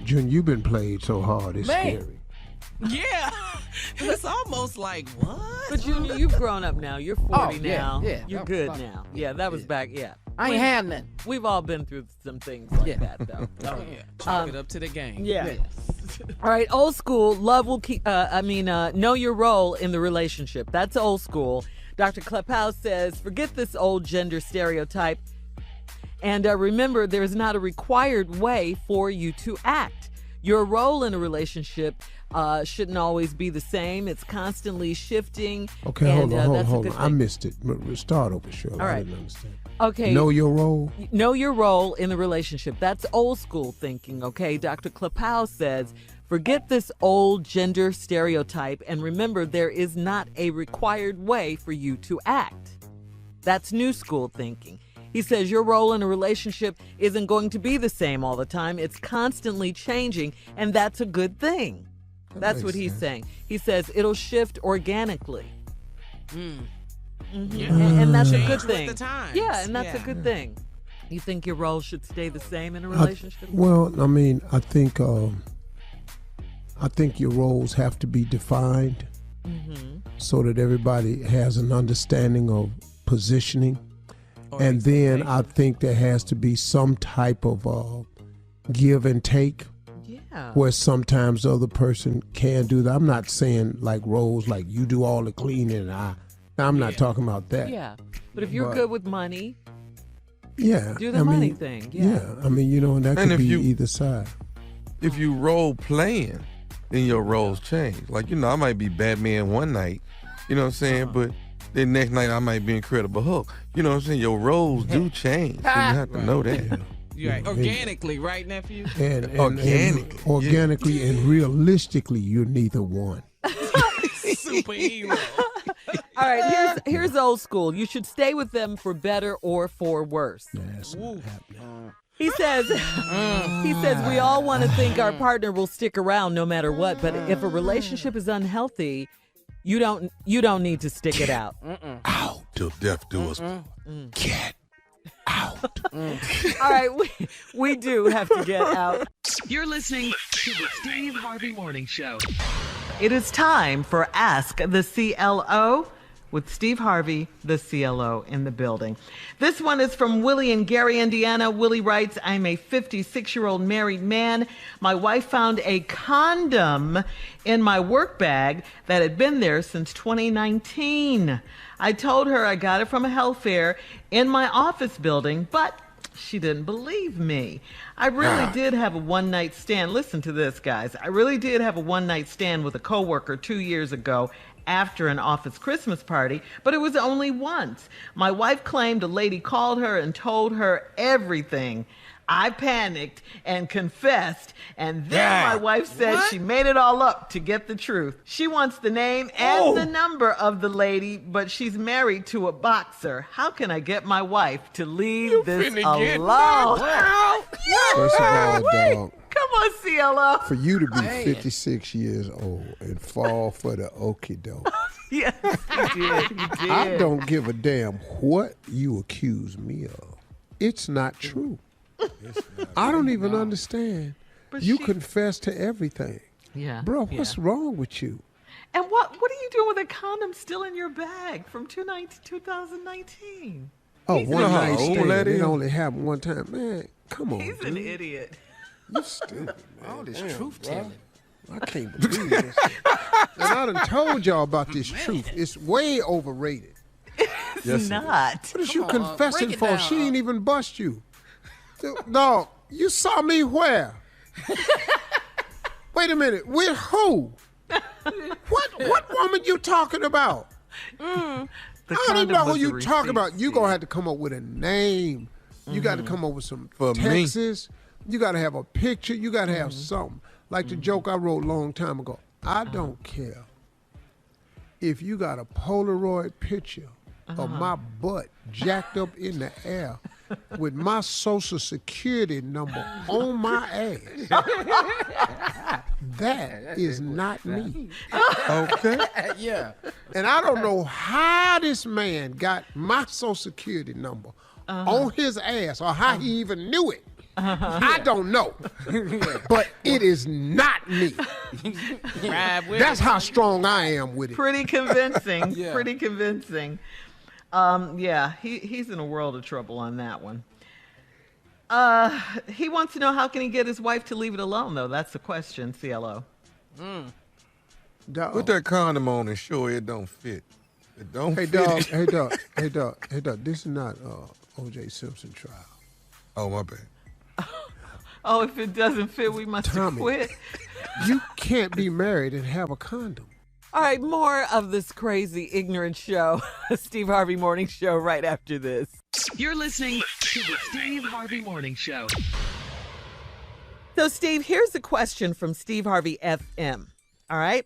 S1: June, you've been played so hard, it's
S4: Man.
S1: scary.
S8: Yeah. It's almost like, what?
S3: But Junior, you've grown up now. You're 40
S4: Oh, yeah,
S3: now.
S4: yeah.
S3: You're
S4: That was
S3: good
S4: fun.
S3: now. Yeah, that was back. Yeah,
S4: I ain't had nothing.
S3: we've all been through some things like
S4: Yeah.
S3: that, though.
S8: Oh, yeah. Chalk it up to the game.
S3: Yeah. All right, old school. Love will keep. Know your role in the relationship. That's old school. Dr. Kleppau says, forget this old gender stereotype, and remember, there is not a required way for you to act. Your role in a relationship shouldn't always be the same. It's constantly shifting.
S1: Okay,
S3: and,
S1: hold on.
S3: that's a good
S1: I
S3: thing.
S1: missed it. Start over, Shirley.
S3: All
S1: I
S3: right.
S1: didn't understand.
S3: Okay.
S1: Know your role?
S3: Know your role in the relationship. That's old school thinking, okay? Dr. Kleppau says, forget this old gender stereotype and remember there is not a required way for you to act. That's new school thinking. He says your role in a relationship isn't going to be the same all the time. It's constantly changing, and that's a good thing. That's
S1: makes
S3: what he's
S1: sense.
S3: saying. He says it'll shift organically.
S8: Yeah.
S3: And that's a
S8: Change
S3: good
S8: with
S3: thing.
S8: the times.
S3: Yeah, and that's a
S8: Yeah.
S3: good thing. You think your role should stay the same in a relationship?
S1: Well, I mean, I think your roles have to be defined so that everybody has an understanding of positioning. And then I think there has to be some type of give and take
S3: Yeah.
S1: where sometimes the other person can do that. I'm not saying like roles like you do all the cleaning and I'm not talking about that.
S3: Yeah. But if you're
S1: But-
S3: good with money,
S1: Yeah.
S3: do the
S1: I
S3: money
S1: mean,
S3: thing.
S1: Yeah.
S3: Yeah.
S1: I mean, and that
S7: And
S1: could
S7: if
S1: be
S7: you-
S1: either side.
S7: If you role playing, then your roles change. Like, I might be Batman one night, you know what I'm saying? But then next night I might be Incredible Hulk. You know what I'm saying? Your roles do change. So you have to know that.
S8: You're right. Organically, right, nephew?
S1: And
S7: Organically,
S1: organically and realistically, you're neither one.
S8: Superhero.
S3: All right, here's old school. You should stay with them for better or for worse.
S1: That's not happening.
S3: He says we all want to think our partner will stick around no matter what, but if a relationship is unhealthy, you don't need to stick it out.
S7: Out till death do us.
S1: Get out.
S3: All right, we do have to get out.
S2: You're listening to the Steve Harvey Morning Show.
S3: It is time for Ask the CLO with Steve Harvey, the CLO, in the building. This one is from Willie in Gary, Indiana. Willie writes, I'm a 56-year-old married man. My wife found a condom in my work bag that had been there since 2019. I told her I got it from a health fair in my office building, but she didn't believe me. I really did have a one-night stand. Listen to this, guys. I really did have a one-night stand with a coworker 2 years ago after an office Christmas party, but it was only once. My wife claimed a lady called her and told her everything. I panicked and confessed, and then my wife said she made it all up to get the truth. She wants the name and the number of the lady, but she's married to a boxer. How can I get my wife to leave this alone?
S1: First of all, dog,
S3: Come on, CLO.
S1: for you to be 56 years old and fall for the okie doke,
S3: Yes, you did. You did.
S1: I don't give a damn what you accuse me of. It's not true. I don't even understand. You confess to everything.
S3: Yeah.
S1: Bro, what's wrong with you?
S3: And what are you doing with a condom still in your bag from 2019?
S1: Oh,
S7: know
S1: one
S7: how
S1: night
S7: old
S1: stand.
S7: that
S1: It
S7: is?
S1: only happened one time. Man, come on,
S3: He's
S1: dude.
S3: an idiot.
S1: You stupid, man.
S4: All this
S1: Damn,
S4: truth
S1: bro.
S4: telling.
S1: I can't believe this. And I done told y'all about this truth. It's way overrated.
S3: It's not.
S1: What is you
S4: Come on,
S1: confessing
S4: break it
S1: for?
S4: down,
S1: She ain't even bust you. Dog, you saw me where? Wait a minute. With who? What woman you talking about? I don't even know who you talking about. You gonna have to come up with a name. You got to come up with some Texas. You got to have a picture. You got to have something. Like the joke I wrote a long time ago. I don't care if you got a Polaroid picture of my butt jacked up in the air with my Social Security number on my ass. That is not me.
S7: Okay.
S4: Yeah.
S1: And I don't know how this man got my Social Security number on his ass or how he even knew it. I don't know. But it is not me. That's how strong I am with it.
S3: Pretty convincing. Pretty convincing. He's in a world of trouble on that one. He wants to know how can he get his wife to leave it alone, though. That's the question, CLO.
S7: Put that condom on and show it don't fit. It don't fit.
S1: Hey, dog. This is not O.J. Simpson trial.
S7: Oh, my bad.
S3: Oh, if it doesn't fit, we must quit.
S1: You can't be married and have a condom.
S3: All right, more of this crazy, ignorant show. Steve Harvey Morning Show right after this.
S2: You're listening to the Steve Harvey Morning Show.
S3: So, Steve, here's a question from Steve Harvey FM. All right?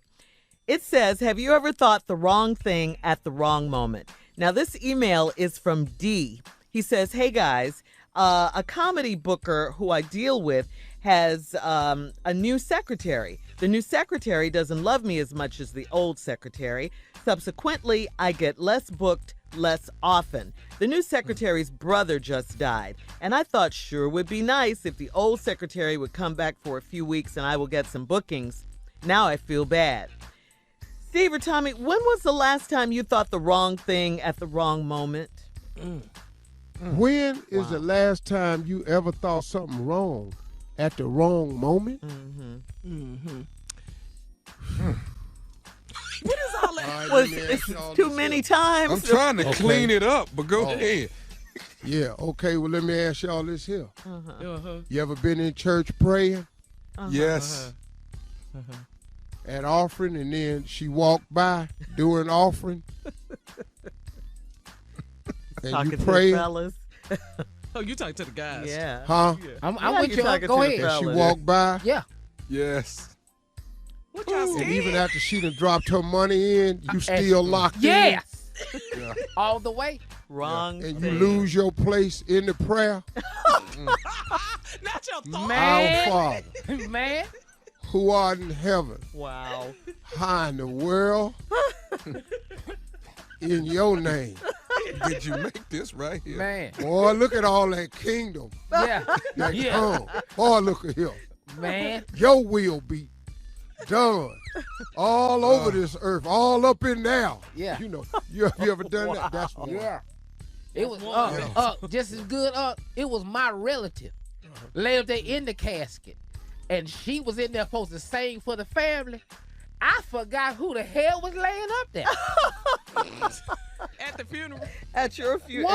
S3: It says, have you ever thought the wrong thing at the wrong moment? Now, this email is from D. He says, hey, guys, a comedy booker who I deal with has a new secretary. The new secretary doesn't love me as much as the old secretary. Subsequently, I get less booked less often. The new secretary's brother just died, and I thought sure would be nice if the old secretary would come back for a few weeks and I will get some bookings. Now I feel bad. Steve or Tommy, when was the last time you thought the wrong thing at the wrong moment?
S1: When is the last time you ever thought something wrong at the wrong moment?
S8: What is all that?
S3: Was too many times?
S7: I'm trying to clean it up, but go ahead.
S1: Yeah, okay, well, let me ask y'all this here. You ever been in church praying?
S7: Yes.
S1: At offering, and then she walked by during offering? And
S3: Talking
S1: you
S3: to
S1: pray?
S3: the fellas.
S8: Oh, you talking to the guys.
S3: Yeah.
S1: Huh?
S4: I'm
S3: Yeah,
S4: with
S3: you're
S4: you.
S3: talking
S4: Go
S3: to the
S4: ahead.
S3: fellas.
S1: She walked by?
S4: Yeah.
S7: Yes.
S8: What y'all
S1: And
S8: scared?
S1: even after she done dropped her money in, you still locked in?
S4: Yes. All the way.
S3: Wrong
S1: And you
S3: thing.
S1: lose your place in the prayer?
S8: Not your thought.
S4: Man.
S1: Our Father,
S4: Man.
S1: who art in heaven,
S3: Wow.
S1: how in the world? In your name.
S7: Did you make this right here?
S4: Man.
S1: Boy, look at all that kingdom
S4: Yeah.
S1: that
S4: Yeah.
S1: come. Boy, look at him.
S4: Man.
S1: Your will be done all over this earth, all up in there.
S4: Yeah.
S1: You know, you ever done that? That's what.
S4: Yeah. It was just as good. It was my relative lay up there in the casket, and she was in there supposed to sing for the family. I forgot who the hell was laying up there.
S8: At the funeral.
S3: At your family.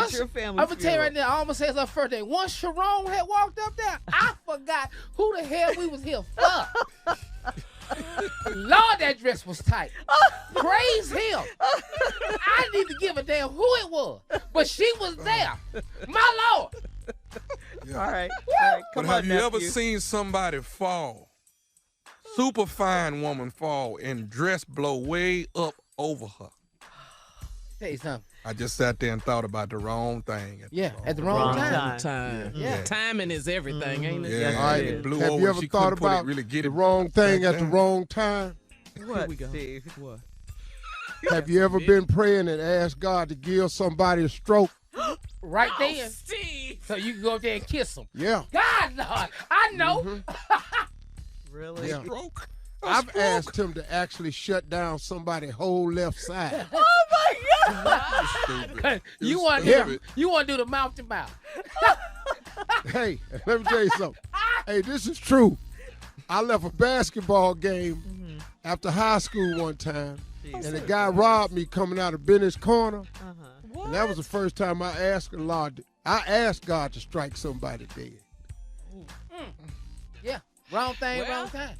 S4: I'm gonna tell you right now. I almost said her first name. Once Sharon had walked up there, I forgot who the hell we was here for. Lord, that dress was tight. Praise him. I didn't even give a damn who it was, but she was there. My Lord.
S3: All right.
S7: But
S3: Come
S7: have
S3: on,
S7: you ever
S3: nephew.
S7: seen somebody fall? Super fine woman fall and dress blow way up over her.
S4: Tell you something.
S7: I just sat there and thought about the wrong thing.
S4: At the wrong time.
S3: time.
S8: Time.
S4: Yeah.
S8: Timing is everything, ain't it?
S7: Yeah,
S3: Yes,
S1: All right,
S3: it
S7: it
S3: is.
S7: blew
S1: have
S7: over.
S1: you ever
S7: She
S1: thought
S7: couldn't put it,
S1: about
S7: really get
S1: the
S7: it
S1: wrong thing
S7: back
S1: at the
S7: down.
S1: wrong time?
S3: What,
S8: we go.
S3: Steve?
S8: What?
S1: Have you ever been praying and asked God to give somebody a stroke?
S4: Right then.
S8: Steve.
S4: So you can go up there and kiss them.
S1: Yeah.
S4: God, Lord. I know.
S3: Really?
S1: Yeah.
S7: Stroke.
S1: I've asked him to actually shut down somebody's whole left side.
S7: Stupid.
S4: You want
S1: stupid.
S4: to do the mouth to mouth.
S1: Hey, let me tell you something. Hey, this is true. I left a basketball game after high school one time, and the guy robbed me coming out of Bennett's corner. And that was the first time I asked God to strike somebody dead.
S4: Yeah. Wrong thing,
S8: Well,
S4: wrong time.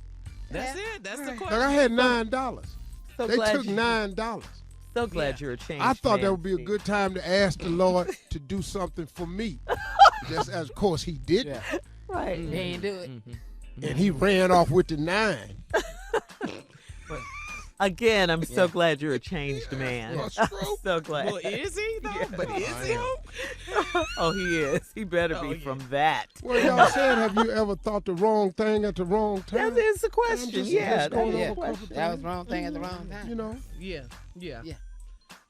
S8: That's it. That's the
S1: Like
S8: question.
S1: I had $9.
S3: So
S1: They
S3: glad
S1: took
S3: you-
S1: $9.
S3: So glad you're a changed
S1: I thought
S3: man,
S1: that would be a
S3: Steve.
S1: good time to ask the Lord to do something for me. Just as, of course, he didn't.
S4: Yeah.
S3: Right.
S4: He ain't do it.
S1: And he ran off with the 9.
S3: Again, I'm so glad you're a changed man.
S7: That's
S3: I'm
S7: true.
S3: so glad.
S8: Well, is he though? But is he?
S3: Oh, he is. He better be
S8: yeah.
S3: from that.
S1: Well, y'all said, have you ever thought the wrong thing at the wrong time?
S3: That is the question.
S1: just-
S3: Yeah,
S1: just going
S3: that is
S1: over
S3: the
S1: a couple
S3: question.
S4: That was wrong thing at the wrong time.
S1: You know?
S8: Yeah. Yeah.
S4: Yeah.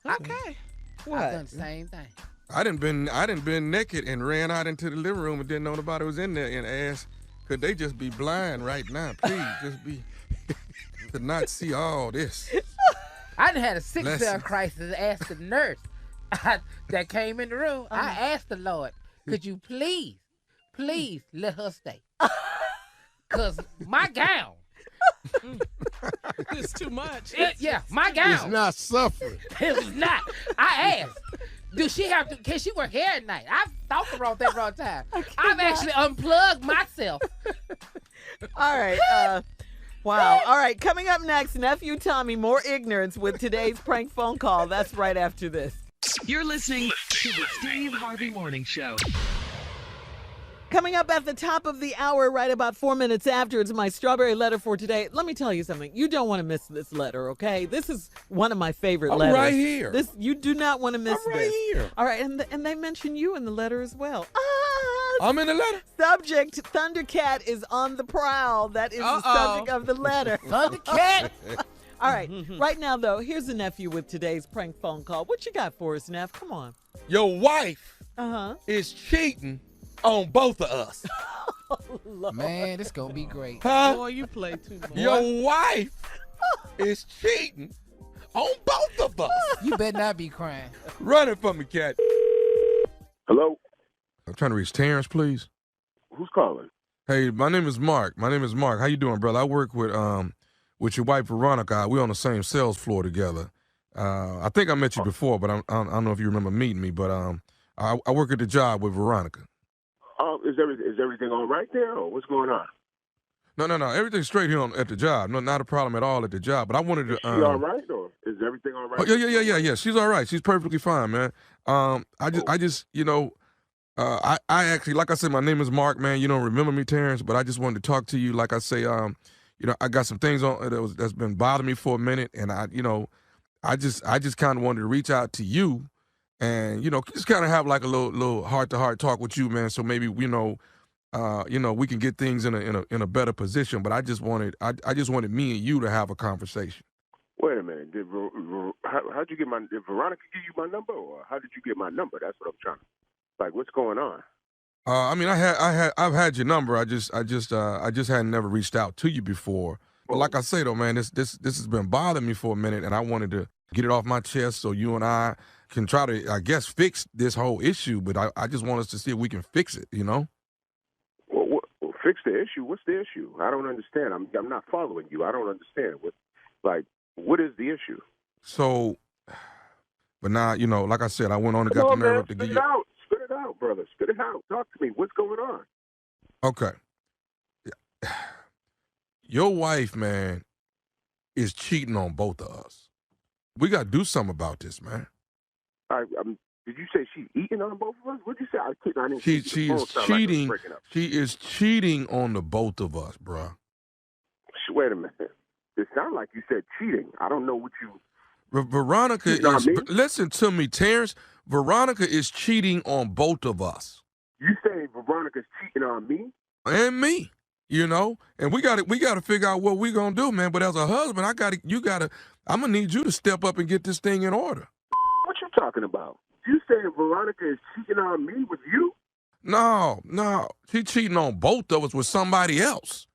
S8: Okay.
S4: I've
S3: What?
S4: done the same thing.
S7: I done been naked and ran out into the living room and didn't know nobody was in there and asked, could they just be blind right now? Please, just be to not see all this.
S4: I done had a sickle cell
S7: Blessings.
S4: crisis. Asked the nurse that came in the room. I asked the Lord, could you please let her stay? Cause my gown.
S8: It's too much.
S4: My
S1: It's
S4: gown.
S1: not suffering.
S4: It was not. I asked, do she have to? Can she work here at night? I thought the wrong thing, wrong time. I've actually unplugged myself.
S3: All right. Wow. All right. Coming up next, Nephew Tommy, more ignorance with today's prank phone call. That's right after this.
S2: You're listening to the Steve Harvey Morning Show.
S3: Coming up at the top of the hour, right about 4 minutes after, it's my strawberry letter for today. Let me tell you something. You don't want to miss this letter, okay? This is one of my favorite
S7: I'm
S3: letters.
S7: right here.
S3: You do not want to miss
S7: I'm right
S3: this.
S7: here.
S3: All right, and they mention you in the letter as well.
S7: I'm in the letter.
S3: Subject, Thundercat is on the prowl. That is the subject of the letter.
S4: Thundercat.
S3: All right, right now, though, here's a nephew with today's prank phone call. What you got for us, Neff? Come on.
S7: Your wife
S3: Uh-huh.
S7: is cheating on both of us.
S4: Man, this gonna be great.
S7: Huh?
S8: Boy, you play too much.
S7: Your wife is cheating on both of us.
S4: You better not be crying.
S7: Run it for me, cat.
S5: Hello?
S7: I'm trying to reach Terrence, please.
S5: Who's calling?
S7: Hey, my name is Mark. How you doing, brother? I work with your wife Veronica. We on the same sales floor together. I think I met you before, but I don't know if you remember meeting me. But I work at the job with Veronica.
S5: Is everything all right there, or what's going on?
S7: No. Everything's straight here at the job. No, not a problem at all at the job. But I wanted to.
S5: Is she all right, or is everything all right?
S7: Oh, yeah. She's all right. She's perfectly fine, man. I actually, like I said, my name is Mark, man. You don't remember me, Terrence, but I just wanted to talk to you. Like I say, I got some things on that's been bothering me for a minute, and I just kind of wanted to reach out to you, and just kind of have like a little heart-to-heart talk with you, man. So maybe we can get things in a better position. But I just wanted me and you to have a conversation.
S5: Wait a minute. How'd you get did Veronica give you my number, or how did you get my number? That's what I'm trying to. Like, what's going on?
S7: I've had your number. I just hadn't never reached out to you before. But like I say though, man, this has been bothering me for a minute, and I wanted to get it off my chest so you and I can try to, I guess, fix this whole issue. But I just want us to see if we can fix it.
S5: Well, fix the issue. What's the issue? I don't understand. I'm not following you. I don't understand. What is the issue?
S7: So, but now like I said, I went on and got the nerve up to give you.
S5: Spit it out, brother. Spit it out. Talk to me. What's going on?
S7: Okay. Your wife, man, is cheating on both of us. We got to do something about this, man.
S5: Did you say she's eating on both of us? What did you say? I didn't
S7: She
S5: the phone
S7: is
S5: sound like it was
S7: cheating.
S5: breaking up.
S7: She is cheating on the both of us, bruh.
S5: Wait a minute. It sounded like you said cheating. I don't know what you...
S7: Veronica
S5: You know
S7: is...
S5: what I mean?
S7: Listen to me, Terrence. Veronica is cheating on both of us.
S5: You saying Veronica's cheating on me?
S7: And me. And we got to figure out what we're going to do, man. But as a husband, I'm going to need you to step up and get this thing in order.
S5: What you talking about? You saying Veronica is cheating on me with you?
S7: No. She's cheating on both of us with somebody else.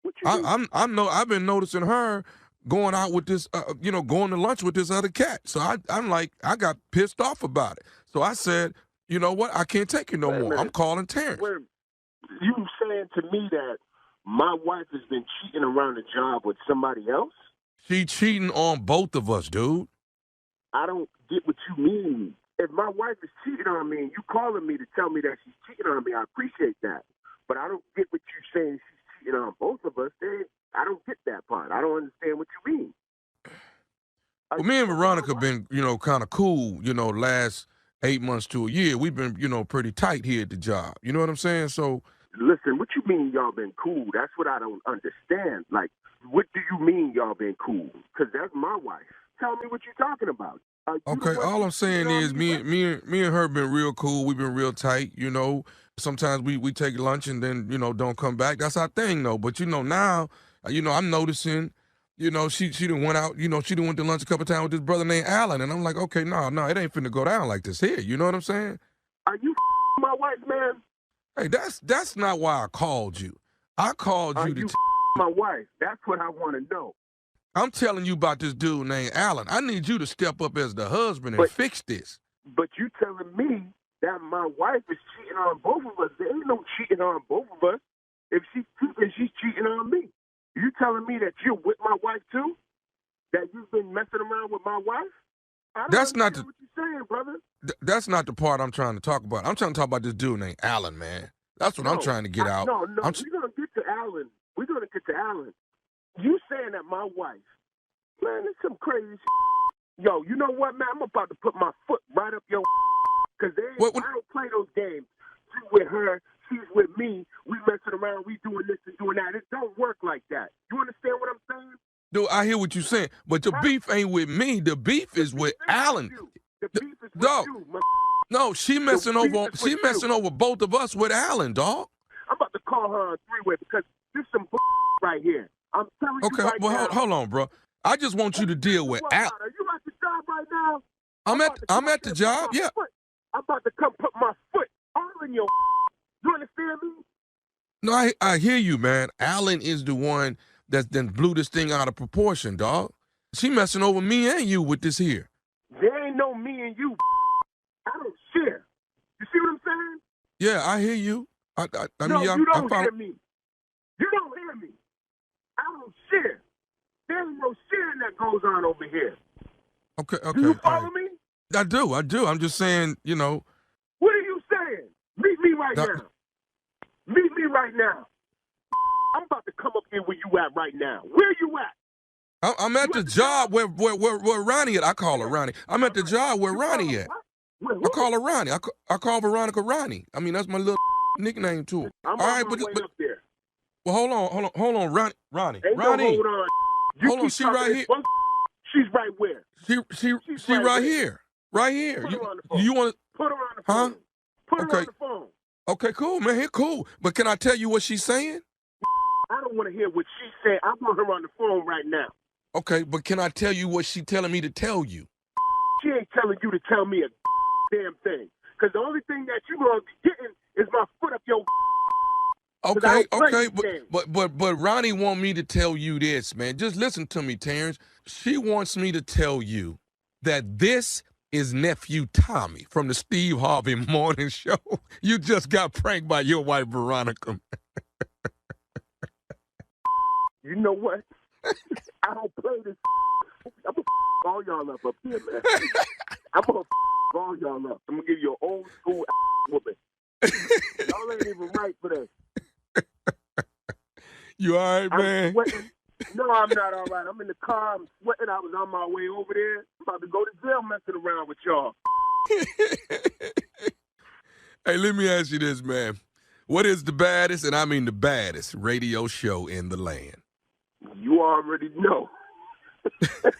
S5: What you mean?
S7: I've been noticing her going out with this, going to lunch with this other cat. So I'm like, I got pissed off about it. So I said, you know what? I can't take it no
S5: Wait a
S7: more.
S5: minute.
S7: I'm calling Terrence.
S5: Wait, you saying to me that my wife has been cheating around the job with somebody else?
S7: She cheating on both of us, dude.
S5: I don't get what you mean. If my wife is cheating on me and you calling me to tell me that she's cheating on me, I appreciate that. But I don't get what you're saying she's
S9: cheating on both of us, then I don't get that part. I don't understand what you mean.
S7: Well, me and Veronica been, kind of cool, last 8 months to a year. We've been, pretty tight here at the job. You know what I'm saying? So,
S9: listen, what you mean y'all been cool? That's what I don't understand. Like, what do you mean y'all been cool? Because that's my wife. Tell me what you're talking about.
S7: Okay, all I'm saying is me and her been real cool. We've been real tight, Sometimes we take lunch and then, don't come back. That's our thing, though. But, now, I'm noticing, she done went out, she done went to lunch a couple times with this brother named Alan. And I'm like, okay, no, it ain't finna go down like this here. You know what I'm saying?
S9: Are you my wife, man?
S7: Hey, that's not why I called you. I called you to
S9: my wife. That's what I want to know.
S7: I'm telling you about this dude named Alan. I need you to step up as the husband and fix this.
S9: But you telling me that my wife is cheating on both of us. There ain't no cheating on both of us. If she's cheating, she's cheating on me. You telling me that you're with my wife too? That you've been messing around with my wife?
S7: That's not the,
S9: what you're saying, brother.
S7: That's not the part I'm trying to talk about. I'm trying to talk about this dude named Alan, man. That's what I'm trying to get out.
S9: No, we're gonna get to Alan. We're gonna get to Alan. You saying that my wife, man, it's some crazy shit. Yo, you know what, man? I'm about to put my foot right up your because I don't play those games. She's with her, she's with me. We messing around, we doing this and doing that. It don't work like that. You understand what I'm saying?
S7: Dude, I hear what you're saying, but the beef ain't with me. The beef is with Alan.
S9: The beef is with you,
S7: No, she messing over both of us with Alan, dog.
S9: I'm about to call her on three-way because there's some right here. I'm telling you right now.
S7: Okay, hold on, bro. I just want you to deal with Alan.
S9: Are you at the job right now?
S7: I'm at the job, yeah.
S9: I'm about to come put my foot all in your. You understand me?
S7: No, I hear you, man. Alan is the one that then blew this thing out of proportion, dog. She messing over me and you with this here.
S9: There ain't no me and you. I don't share. You see what I'm saying?
S7: Yeah, I hear you.
S9: You don't hear me. You don't hear me. I don't share. There ain't no sharing that goes on over here.
S7: Okay.
S9: Do you follow me?
S7: I do. I'm just saying,
S9: What are you saying? Meet me right now. Meet me right now. I'm about to come up here where you at right now. Where you at?
S7: I'm at the job where Ronnie at. I call her Ronnie. I'm at the job where Ronnie at. I call her Ronnie. I call Veronica Ronnie. I mean, that's my little nickname to her.
S9: I'm all right, but up there.
S7: Well, hold on, Ronnie.
S9: Ain't
S7: Ronnie.
S9: No hold on.
S7: Hold on, she right here.
S9: She's right where?
S7: She right here. Right here.
S9: Put her on the phone.
S7: You want to?
S9: Put her on the phone. Put her on the phone.
S7: Okay, cool, man. Cool. But can I tell you what she's saying?
S9: I don't want to hear what she's saying. I want her on the phone right now.
S7: Okay, but can I tell you what she's telling me to tell you?
S9: She ain't telling you to tell me a damn thing. Because the only thing that you're going to be getting is my foot up your.
S7: Okay, but Ronnie want me to tell you this, man. Just listen to me, Terrence. She wants me to tell you that this is nephew Tommy from the Steve Harvey Morning Show. You just got pranked by your wife, Veronica.
S9: You know what? I don't play this. I'm going to all y'all up here, man. I'm going to all y'all up. I'm going to give you an old school woman. Y'all ain't even right for that.
S7: You all right, man?
S9: Sweating. No, I'm not all right. I'm in the car. I'm sweating. I was on my way over there. I'm about to go to jail messing around with y'all.
S7: Hey, let me ask you this, man. What is the baddest, and I mean the baddest, radio show in the land?
S9: You already know. The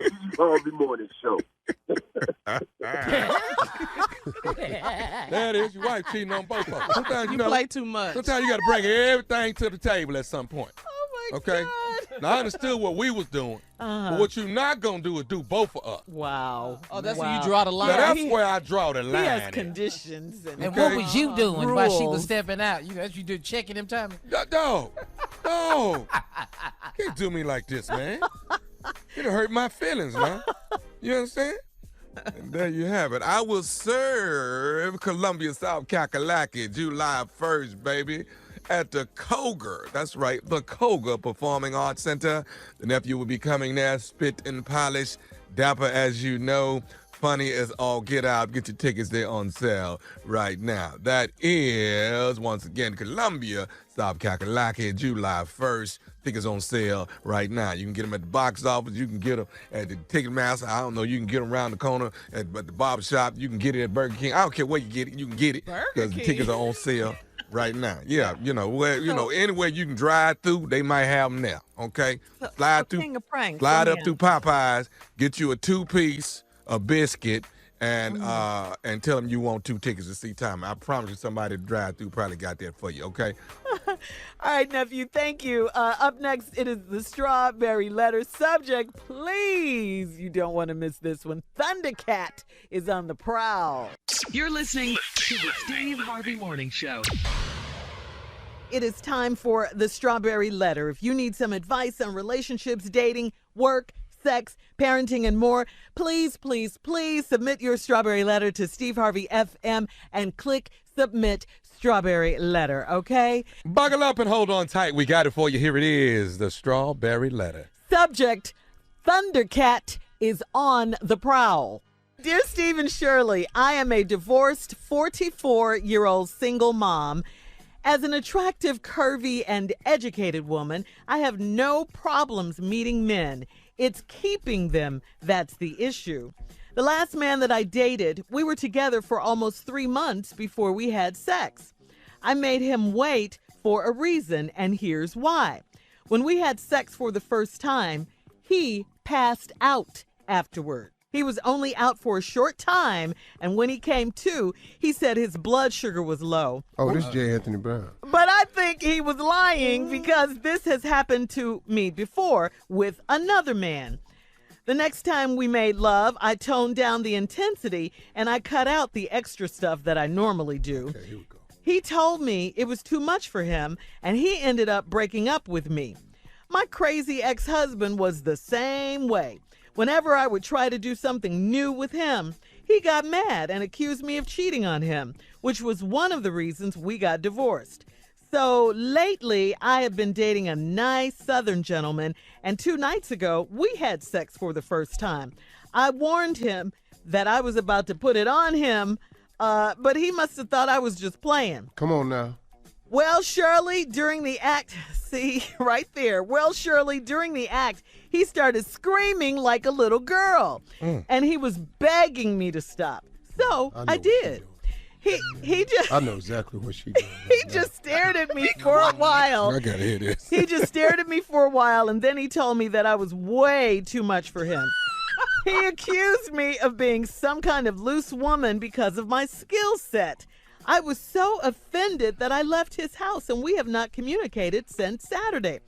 S9: Steve Harvey Morning Show.
S7: That is your wife cheating on both of us. Sometimes
S8: you play too much.
S7: Sometimes you got to bring everything to the table at some point.
S3: Oh my
S7: okay?
S3: God.
S7: Now I understood what we was doing, but what you're not gonna do is do both of us.
S3: Wow.
S8: Oh, that's where you draw the line.
S7: Now, that's where I draw the line.
S3: He has conditions
S4: and what was you doing while she was
S3: rules.
S4: stepping out? You did checking him, Tommy?
S7: No. Can't do me like this, man. You done hurt my feelings, man. You understand? And there you have it. I will serve Columbia, South Kakalaki, July 1st, baby, at the Koger. That's right, the Koger Performing Arts Center. The nephew will be coming there, spit and polish, dapper as you know, funny as all get out. Get your tickets, they're on sale right now. That is, once again, Columbia, Stop Kakalaki July 1st. Tickets on sale right now. You can get them at the box office. You can get them at the Ticketmaster. I don't know. You can get them around the corner at the barber shop. You can get it at Burger King. I don't care where you get it. You can get it because the tickets are on sale right now. Yeah, anywhere you can drive through, they might have them there. Okay, slide through through Popeyes. Get you a 2-piece, a biscuit. And tell them you want 2 tickets to see Tommy. I promise you somebody to drive through probably got that for you, okay?
S3: All right, nephew, thank you. Up next, it is the Strawberry Letter. Subject, please, you don't want to miss this one. Thundercat is on the prowl.
S2: You're listening to the Steve Harvey Morning Show.
S3: It is time for the Strawberry Letter. If you need some advice on relationships, dating, work, sex, parenting, and more, please, please, please submit your Strawberry Letter to Steve Harvey FM and click Submit Strawberry Letter, okay?
S7: Buckle up and hold on tight. We got it for you. Here it is, the Strawberry Letter.
S3: Subject, Thundercat is on the prowl. Dear Steve and Shirley, I am a divorced 44-year-old single mom. As an attractive, curvy, and educated woman, I have no problems meeting men. It's keeping them that's the issue. The last man that I dated, we were together for almost 3 months before we had sex. I made him wait for a reason, and here's why. When we had sex for the first time, he passed out afterward. He was only out for a short time, and when he came to, he said his blood sugar was low.
S1: Oh, this is J. Anthony Brown.
S3: But I think he was lying because this has happened to me before with another man. The next time we made love, I toned down the intensity and I cut out the extra stuff that I normally do.
S1: Okay, here we go.
S3: He told me it was too much for him, and he ended up breaking up with me. My crazy ex-husband was the same way. Whenever I would try to do something new with him, he got mad and accused me of cheating on him, which was one of the reasons we got divorced. So lately, I have been dating a nice Southern gentleman, and 2 nights ago, we had sex for the first time. I warned him that I was about to put it on him, but he must have thought I was just playing.
S1: Come on now.
S3: Well, Shirley, during the act, see, right there. Well, Shirley, during the act, he started screaming like a little girl, and he was begging me to stop. So I did. He just.
S1: I know exactly what she doing.
S3: He just stared at me for a while.
S1: I gotta hear this.
S3: He just stared at me for a while, and then he told me that I was way too much for him. He accused me of being some kind of loose woman because of my skill set. I was so offended that I left his house, and we have not communicated since Saturday.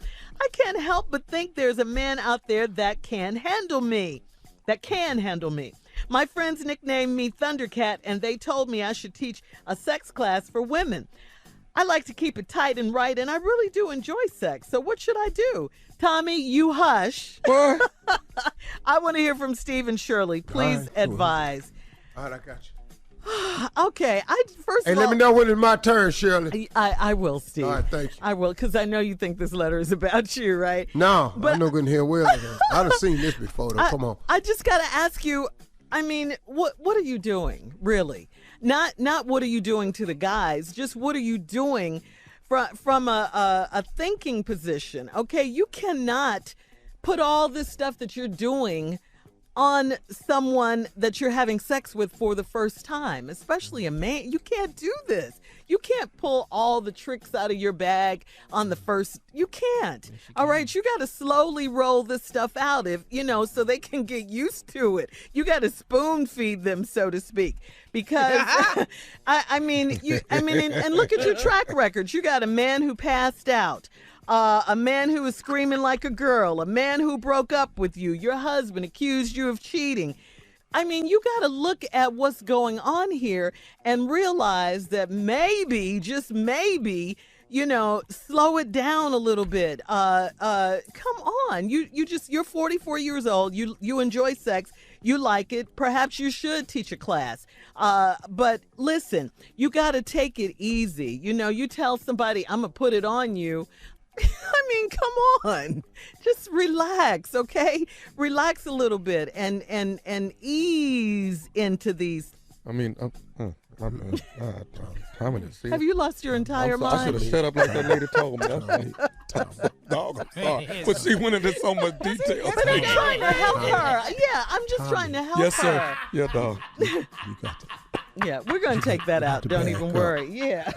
S3: I can't help but think there's a man out there that can handle me. My friends nicknamed me Thundercat, and they told me I should teach a sex class for women. I like to keep it tight and right, and I really do enjoy sex. So what should I do? Tommy, you hush.
S1: What?
S3: I want to hear from Steve and Shirley. Please advise.
S1: All right, I got you.
S3: Okay,
S1: Hey, let me know when it's my turn, Shirley.
S3: I will, Steve.
S1: All right, thank you.
S3: I will, because I know you think this letter is about you, right?
S1: No,
S3: But-
S1: I know good and hear well. I done seen this before, though. Come on.
S3: I just got to ask you, I mean, what are you doing, really? Not what are you doing to the guys, just what are you doing from a thinking position, okay? You cannot put all this stuff that you're doing on someone that you're having sex with for the first time, especially a man. You can't do this. You can't pull all the tricks out of your bag on the first. You can't. All right, you got to slowly roll this stuff out, so they can get used to it. You got to spoon feed them, so to speak, because I mean, and look at your track record. You got a man who passed out. A man who was screaming like a girl, a man who broke up with you, your husband accused you of cheating. I mean, you got to look at what's going on here and realize that maybe, just maybe, slow it down a little bit. Come on. You're 44 years old. You enjoy sex. You like it. Perhaps you should teach a class. But listen, you got to take it easy. You tell somebody, I'm going to put it on you. I mean, come on. Just relax, okay? Relax a little bit and ease into these.
S7: I mean,
S3: Have you lost your entire
S7: I
S3: mind?
S7: should have shut up like that lady told me. Dog, I'm sorry. But she went into so much detail.
S3: But I'm trying to help her. Yeah, I'm just trying to help her.
S7: Yes, sir. Yeah, dog.
S1: You got to.
S3: Yeah, we're going to take that out.
S1: to
S3: Don't
S1: back
S3: even
S1: up.
S3: worry. Yeah.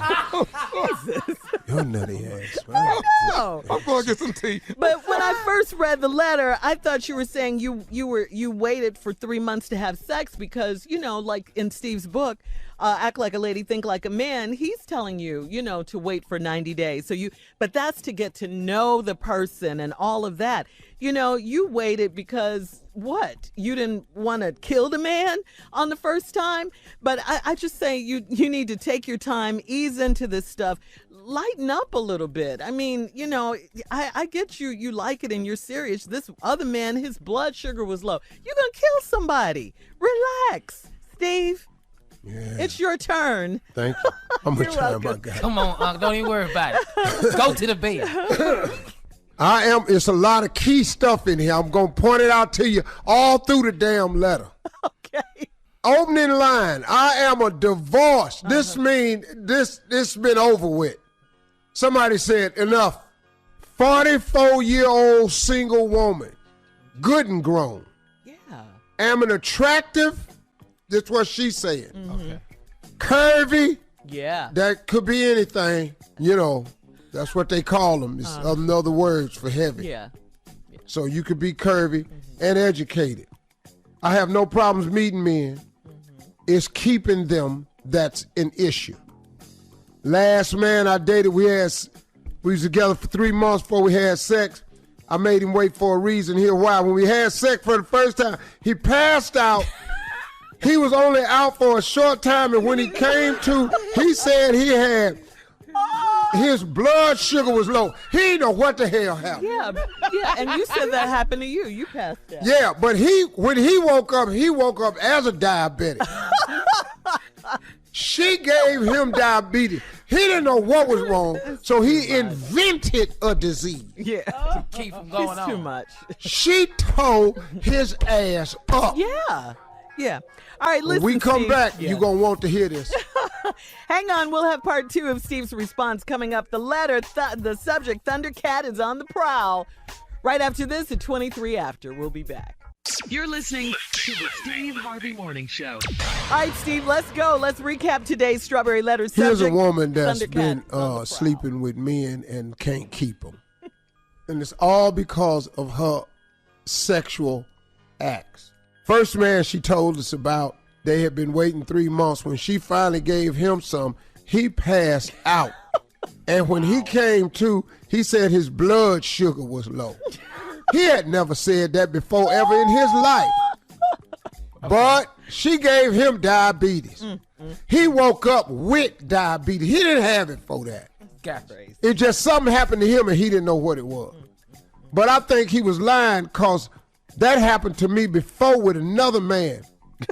S3: Jesus.
S1: You're nutty ass, man.
S3: No.
S7: I'm going to get some tea.
S3: But when I first read the letter, I thought you were saying you waited for 3 months to have sex because, like in Steve's book, Act Like a Lady, Think Like a Man, he's telling you, to wait for 90 days. But that's to get to know the person and all of that. You waited because what? You didn't want to kill the man on the first time? But I just say you need to take your time, ease into this stuff, lighten up a little bit. I mean, I get you like it and you're serious. This other man, his blood sugar was low. You're going to kill somebody. Relax, Steve.
S1: Yeah.
S3: It's your turn.
S1: Thank you. How much
S3: You're
S1: time I
S3: welcome.
S1: got?
S4: Come on, Unc. Don't even worry about it. Go to the bed.
S1: It's a lot of key stuff in here. I'm going to point it out to you all through the damn letter.
S3: Okay.
S1: Opening line, I am a divorce. This mean this been over with. Somebody said enough. 44-year-old single woman, good and grown.
S3: Yeah.
S1: Am an attractive, that's what she's saying.
S4: Okay.
S1: Curvy,
S3: Yeah.
S1: that could be anything, That's what they call them. It's another words for heavy.
S3: Yeah.
S1: So you could be curvy and educated. I have no problems meeting men. It's keeping them that's an issue. Last man I dated, we was together for 3 months before we had sex. I made him wait for a reason. Here why. When we had sex for the first time, he passed out. He was only out for a short time, and when he came to, he said he had his blood sugar was low. He didn't know what the hell happened.
S3: Yeah, and you said that happened to you. You passed out.
S1: Yeah, but when he woke up as a diabetic. She gave him diabetes. He didn't know what was wrong, so he invented a disease.
S3: Yeah.
S4: Keep from going
S3: It's
S4: on.
S3: too much.
S1: She tore his ass up.
S3: Yeah. Yeah. All right, listen,
S1: When we come
S3: Steve.
S1: back,
S3: Yeah.
S1: you're going to want to hear this.
S3: Hang on, we'll have part 2 of Steve's response coming up. The letter, the subject, Thundercat is on the prowl. Right after this at 23 after. We'll be back.
S2: You're listening to the Steve Harvey Morning Show.
S3: All right, Steve, let's go. Let's recap today's Strawberry Letter subject.
S1: Here's a woman that's
S3: Thundercat
S1: been
S3: on the prowl.
S1: sleeping with men and can't keep them. And it's all because of her sexual acts. First man she told us about, they had been waiting 3 months. When she finally gave him some, he passed out. And when he came to, he said his blood sugar was low. He had never said that before ever in his life. But she gave him diabetes. He woke up with diabetes. He didn't have it for that.
S4: Gotcha.
S1: It just something happened to him and he didn't know what it was. But I think he was lying because that happened to me before with another man.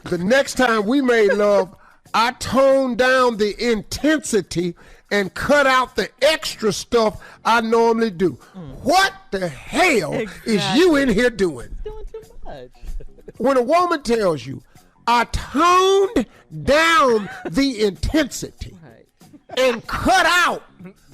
S1: The next time we made love, I toned down the intensity and cut out the extra stuff I normally do. What the hell is you in here doing?
S3: Doing too much.
S1: When a woman tells you, I toned down the intensity and cut out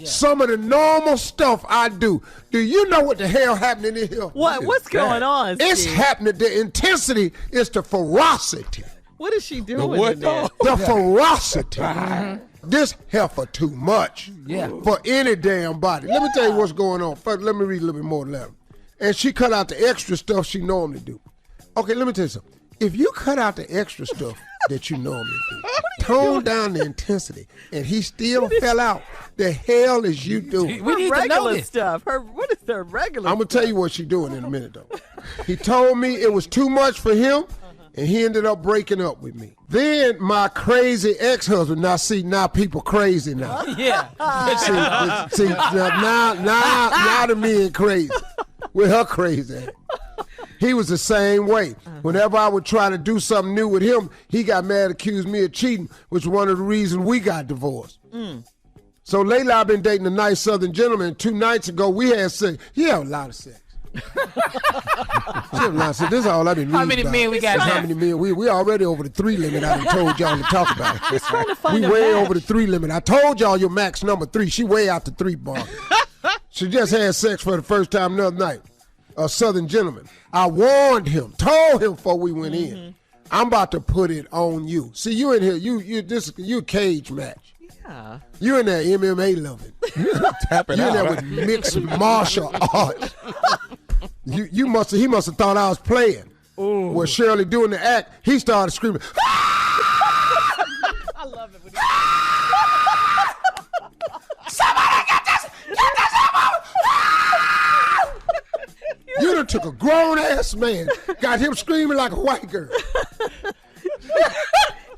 S1: some of the normal stuff I do. Do you know what the hell happening in here?
S3: What's going on, Steve?
S1: It's happening. The intensity is the ferocity.
S3: What is she doing
S7: what,
S3: in there?
S7: dog?
S1: The ferocity. This heifer too much for any damn body. Let me tell you what's going on. First, let me read a little bit more letter. And she cut out the extra stuff she normally do. Okay, let me tell you something. If you cut out the extra stuff that you normally do, tone down the intensity, and he still fell out, the hell is you doing?
S4: We need to know
S3: regular
S4: this.
S3: stuff. What is her regular
S1: I'm going to tell you what she's doing in a minute, though. He told me it was too much for him, and he ended up breaking up with me. Then my crazy ex-husband, now people crazy now.
S4: Yeah.
S1: See, now the men crazy. With her crazy. He was the same way. Whenever I would try to do something new with him, he got mad, accused me of cheating, which was one of the reasons we got divorced. So lately I've been dating a nice Southern gentleman. 2 nights ago we had sex. He had a lot of sex. I said, this is all I've been reading
S4: How many
S1: about.
S4: men we got
S1: How
S4: now?
S1: many men? We already over the 3 limit. I done told y'all to talk about it.
S3: He's trying to find
S1: We
S3: a
S1: way
S3: match.
S1: over the 3 limit. I told y'all your max number 3. She way out the 3 bar. She just had sex for the first time the other night. A Southern gentleman. I warned him, told him before we went in. I'm about to put it on you. See, you in here, you a cage match.
S3: Yeah.
S1: You in there MMA loving.
S7: Tapping
S1: You in there
S7: out.
S1: with mixed martial arts. He must have thought I was playing. Well, Shirley doing the act, he started screaming.
S3: I love it. When
S1: You done took a grown-ass man, got him screaming like a white girl.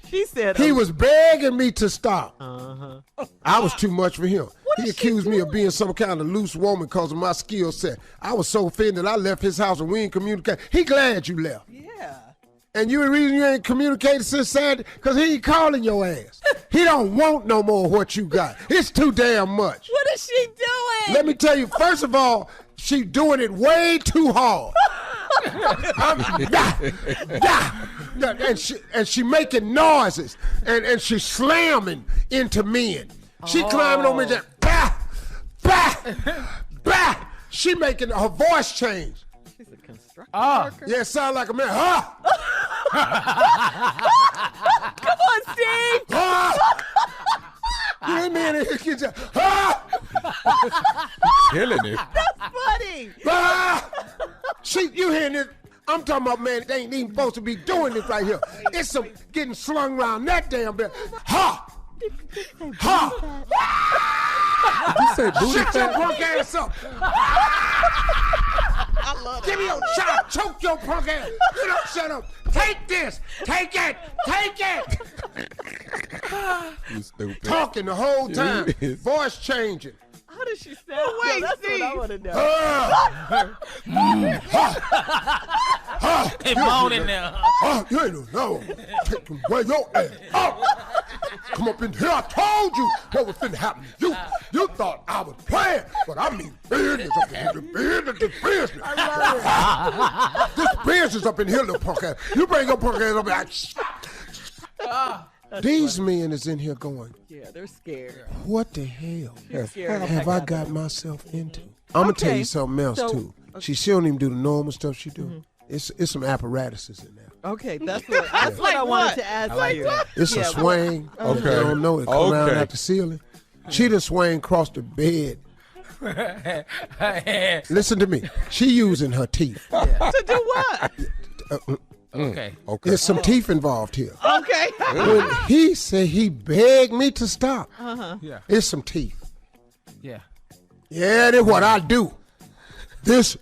S3: she said,
S1: He was begging me to stop. I was too much for him. He accused me of being some kind of loose woman because of my skill set. I was so offended I left his house and we didn't communicate. He glad you left.
S3: yeah.
S1: And you the reason you ain't communicated since Saturday? Because he ain't calling your ass. He don't want no more of what you got. It's too damn much.
S3: What is she doing?
S1: Let me tell you, first of all, she doing it way too hard. And she making noises and she slamming into men. She climbing on me just bah, bah, bah. She making her voice change.
S3: She's a construction
S4: Oh.
S1: Yeah, it sound like a man. Huh?
S3: Come on, Steve.
S1: Huh? You hear me in here? Get your, huh?
S7: Killing it.
S3: Buddy.
S1: Ah! You hearing this? I'm talking about, man, they ain't even supposed to be doing this right here. It's some getting slung around that damn bit. Ha! Ha!
S7: You say booty
S1: Shut your
S7: fat?
S1: punk ass up. Give me your chop. Choke your punk ass. You don't shut up. Take this. Take it. Take it.
S7: You stupid.
S1: Talking the whole time.
S7: You is.
S1: Voice changing.
S3: How does she sound?
S8: Wait,
S3: that's
S8: Steve.
S3: what I want to know.
S4: They moaning now.
S1: Oh, you ain't no. Take away your ass. Oh. Come up in here. I told you what was finna happen to you. You thought I was playing, but I mean business up in here. This business. This business up in here, little punk ass. You bring your punk ass up here. These men is in here going,
S3: Yeah, they're scared.
S1: what the hell
S3: Scared.
S1: have I got myself into? I'm going to tell
S3: Okay,
S1: you something else,
S3: so-
S1: too. She don't even do the normal stuff she do. It's some apparatuses in there.
S3: Okay, that's what I wanted to ask you.
S1: It's a swing.
S7: Okay.
S1: They don't know it. Come down
S7: Okay.
S1: at the ceiling. She done swing across the bed. Listen to me. She using her teeth.
S3: To do what?
S4: Okay.
S7: Okay.
S1: There's some teeth involved here.
S3: Okay.
S1: When he said he begged me to stop,
S4: Yeah.
S1: it's some teeth.
S4: Yeah.
S1: Yeah, this what I do. This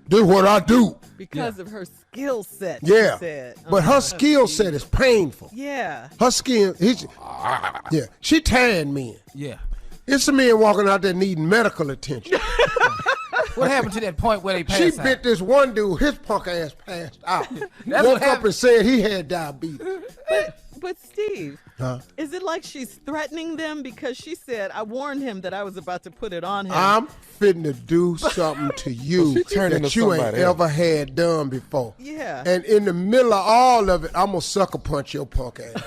S1: what I do.
S3: Because of her skill set.
S1: Yeah.
S3: She said.
S1: But her skill set is painful.
S3: Yeah.
S1: Her skin, she tan men.
S4: Yeah.
S1: It's some men walking out there needing medical attention.
S4: What happened to that point where they
S1: She
S4: passed out?
S1: bit this one dude, his punk ass passed out.
S4: That's
S1: Woke
S4: what
S1: up
S4: happened.
S1: and said he had diabetes.
S3: But Steve,
S1: Huh?
S3: is it like she's threatening them? Because she said, I warned him that I was about to put it on him.
S1: I'm fitting to do something to you
S7: turning
S1: that
S7: to
S1: you ain't
S7: somebody else.
S1: ever had done before.
S3: Yeah.
S1: And in the middle of all of it, I'm going to sucker punch your punk ass.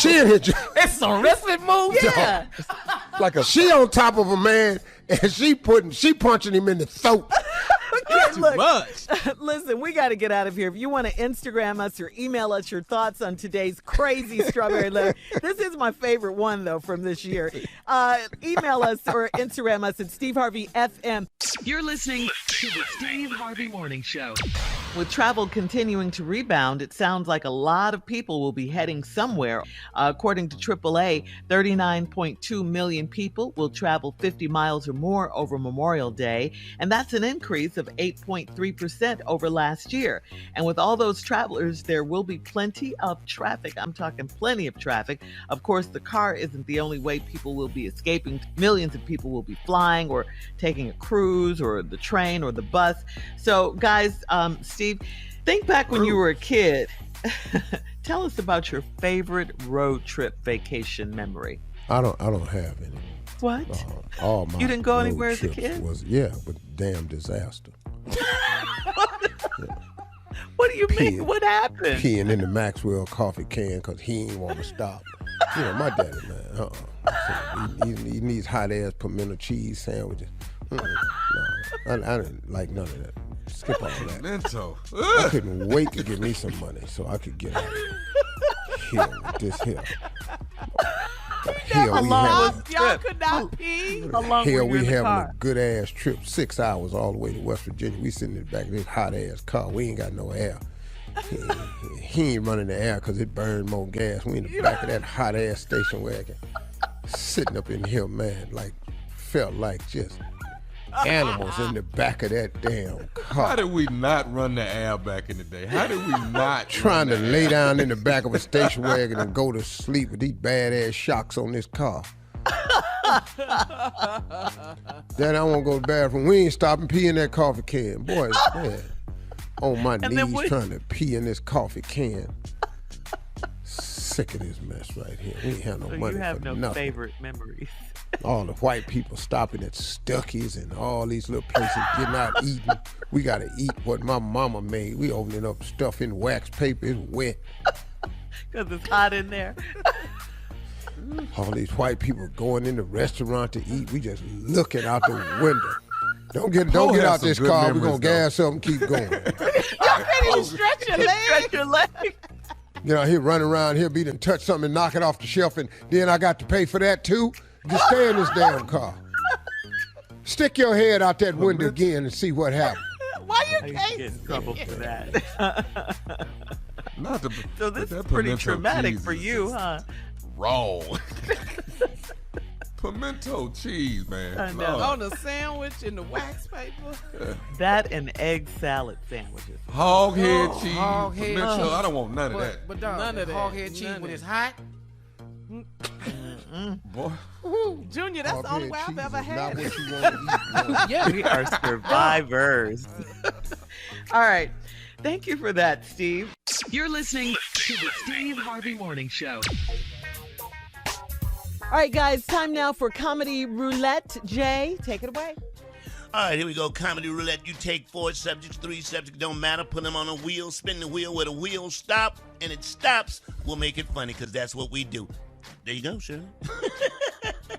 S1: She in here,
S4: It's some wrestling moves.
S3: yeah.
S7: Like a
S1: she on top of a man, and she punching him in the throat.
S3: Okay, look,
S4: Much.
S3: listen, we got to get out of here. If you want to Instagram us or email us your thoughts on today's crazy strawberry letter, this is my favorite one, though, from this year. Email us or Instagram us at Steve Harvey FM.
S2: You're listening to the Steve Harvey Morning Show.
S3: With travel continuing to rebound, it sounds like a lot of people will be heading somewhere. According to AAA, 39.2 million people will travel 50 miles or more over Memorial Day, and that's an increase of 8.3% over last year. And with all those travelers, there will be plenty of traffic. I'm talking plenty of traffic. Of course, the car isn't the only way people will be escaping. Millions of people will be flying or taking a cruise or the train or the bus. So, guys, Steve, think back when you were a kid. Tell us about your favorite road trip vacation memory.
S1: I don't have any.
S3: What?
S1: All my
S3: You didn't go
S1: road
S3: anywhere as a
S1: trips
S3: kid?
S1: was but damn disaster.
S3: What do you mean? What happened?
S1: Peeing in the Maxwell coffee can because he ain't want to stop. You know, my daddy, man. He needs hot ass pimento cheese sandwiches. No, I didn't like none of that. Skip all that.
S7: Pimento.
S1: I couldn't wait to get me some money so I could get out here with this here.
S3: Y'all could not pee.
S1: Hell, we having a good ass trip, 6 hours all the way to West Virginia. We sitting in the back of this hot ass car. We ain't got no air. He ain't running the air because it burned more gas. We in the back of that hot ass station wagon, sitting up in here, man, like felt like just animals in the back of that damn car.
S7: How did we not run the air back in the day? How did we not
S1: trying to lay down in the back of a station wagon and go to sleep with these badass shocks on this car? Then I want to go to the bathroom. We ain't stopping pee in that coffee can. Boy, man, on my knees trying to pee in this coffee can. Sick of this mess right here. We ain't have no money
S3: you have
S1: for
S3: no
S1: nothing.
S3: favorite memories.
S1: All the white people stopping at Stuckey's and all these little places getting out eating. We got to eat what my mama made. We opening up stuff in wax paper. It's wet.
S3: Because it's hot in there.
S1: All these white people going in the restaurant to eat. We just looking out the window. Don't get out this car. We're going to gas up and keep going.
S3: Y'all can't even stretch your leg. Stretch your leg.
S1: You know, he running around here, be done touch something and knock it off the shelf, and then I got to pay for that too? Just stay in this damn car. Stick your head out that window again and see what happens.
S3: Why you can't get in trouble for that? So this is pretty traumatic for you, huh?
S7: Wrong. Pimento cheese, man.
S3: I know.
S8: On a sandwich in the wax paper.
S3: That and egg salad sandwiches.
S7: Hog head cheese.
S4: hog head
S7: Pimento.
S4: cheese.
S7: I don't want none of that.
S4: But dog,
S8: None of that.
S4: hog head cheese
S8: None
S4: when
S8: of
S4: it's hot.
S7: Boy.
S8: Junior, that's the only way I've ever had
S1: Not
S8: it.
S1: what you want to eat.
S4: Yeah.
S3: We are survivors. All right. Thank you for that, Steve.
S2: You're listening to the Steve Harvey Morning Show.
S3: All right, guys, time now for Comedy Roulette. Jay, take it away.
S10: All right, here we go. Comedy Roulette. You take 4 subjects, 3 subjects, don't matter. Put them on a wheel, spin the wheel where the wheel stop, and it stops. We'll make it funny because that's what we do. There you go, Shirley.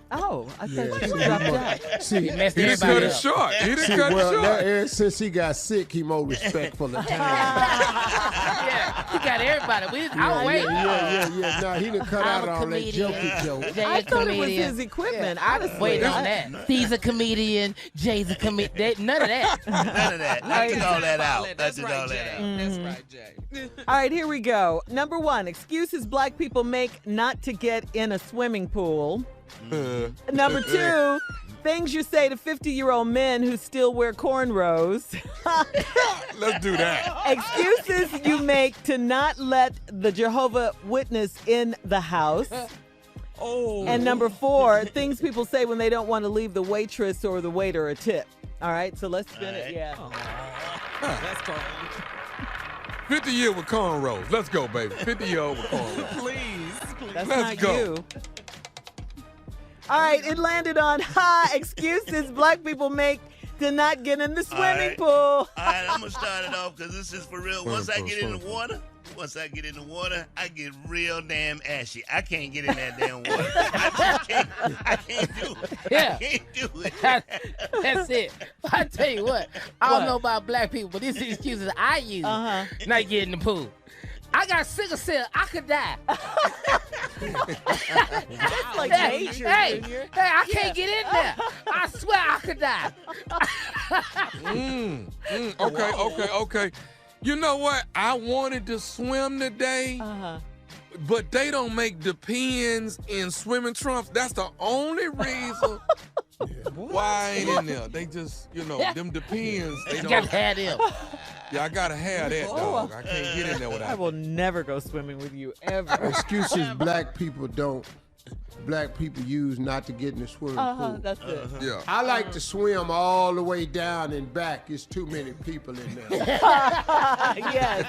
S3: Oh, I thought
S1: Yeah,
S3: you dropped out.
S1: See,
S4: He messed
S7: He done
S4: everybody
S7: cut it
S4: up.
S7: short. He done
S1: See,
S7: cut it
S1: well,
S7: short.
S1: ever since he got sick, he more respectful of time.
S4: Yeah, he got everybody. I'll wait.
S1: Yeah. No, he done cut
S4: I'm
S1: out
S4: a
S1: all that
S4: comedian.
S1: jokey joke.
S4: Jay
S3: I
S4: a
S3: thought it was
S4: comedian.
S3: his equipment.
S4: I
S3: Honestly.
S4: wait on that. He's a comedian. Jay's a comedian. None of that.
S10: None of that. I took all that out. I
S8: That's
S10: took
S8: right,
S10: all that
S8: Jay.
S10: out.
S8: That's right, Jay.
S3: All right, here we go. Number 1, excuses black people make not to get in a swimming pool. Number 2, things you say to 50-year-old men who still wear cornrows.
S7: Let's do that.
S3: Excuses you make to not let the Jehovah Witness in the house.
S8: Oh.
S3: And number 4, things people say when they don't want to leave the waitress or the waiter a tip. All right, so let's spin it. Yeah.
S8: That's cool.
S7: 50 years with cornrows. Let's go, baby. 50-year-old with cornrows.
S8: Please.
S3: That's
S7: Let's
S3: not
S7: go.
S3: you. All right, it landed on excuses black people make to not get in the swimming
S10: right.
S3: pool.
S10: All right, I'm going to start it off because this is for real. Once I get in the water, I get real damn ashy. I can't get in that damn water. I can't do it.
S4: Yeah.
S10: I can't do it.
S4: That's it. I tell you what, I don't know about black people, but these are the excuses I use not get in the pool. I got sickle cell. I could die.
S3: That's like
S4: Hey,
S3: nature,
S4: hey,
S3: Junior.
S4: I can't get in there. I swear I could die.
S7: Okay. You know what? I wanted to swim today, but they don't make the pins in swimming trunks. That's the only reason why I ain't in there. They just, them depends. They
S4: You
S7: don't.
S4: gotta have them.
S7: Yeah, I gotta have that, dog. I can't get in there
S3: I
S7: without.
S3: will never go swimming with you ever.
S1: Excuses black people don't black people use not to get in the swimming pool.
S3: That's it.
S7: Yeah.
S1: I like to swim all the way down and back. It's too many people in there.
S3: Yes.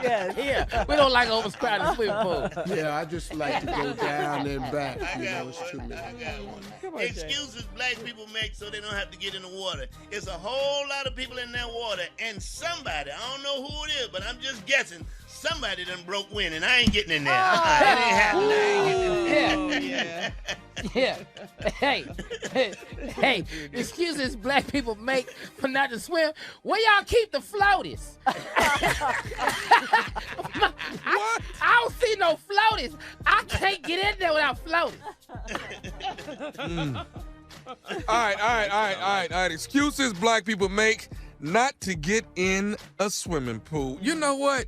S4: Yeah, we don't like overcrowded swimming pool.
S1: Yeah, I just like to go down and back. You know, it's too many.
S10: I got one.
S3: Come on,
S10: Excuses black people make so they don't have to get in the water. It's a whole lot of people in that water, and somebody, I don't know who it is, but I'm just guessing, somebody done broke wind, and I ain't getting in there. It ain't happening. I ain't getting in there.
S4: Yeah. Hey, excuses black people make for not to swim. Where y'all keep the floaties? I don't see no floaties. I can't get in there without floaties.
S7: All right. Excuses black people make not to get in a swimming pool. You know what?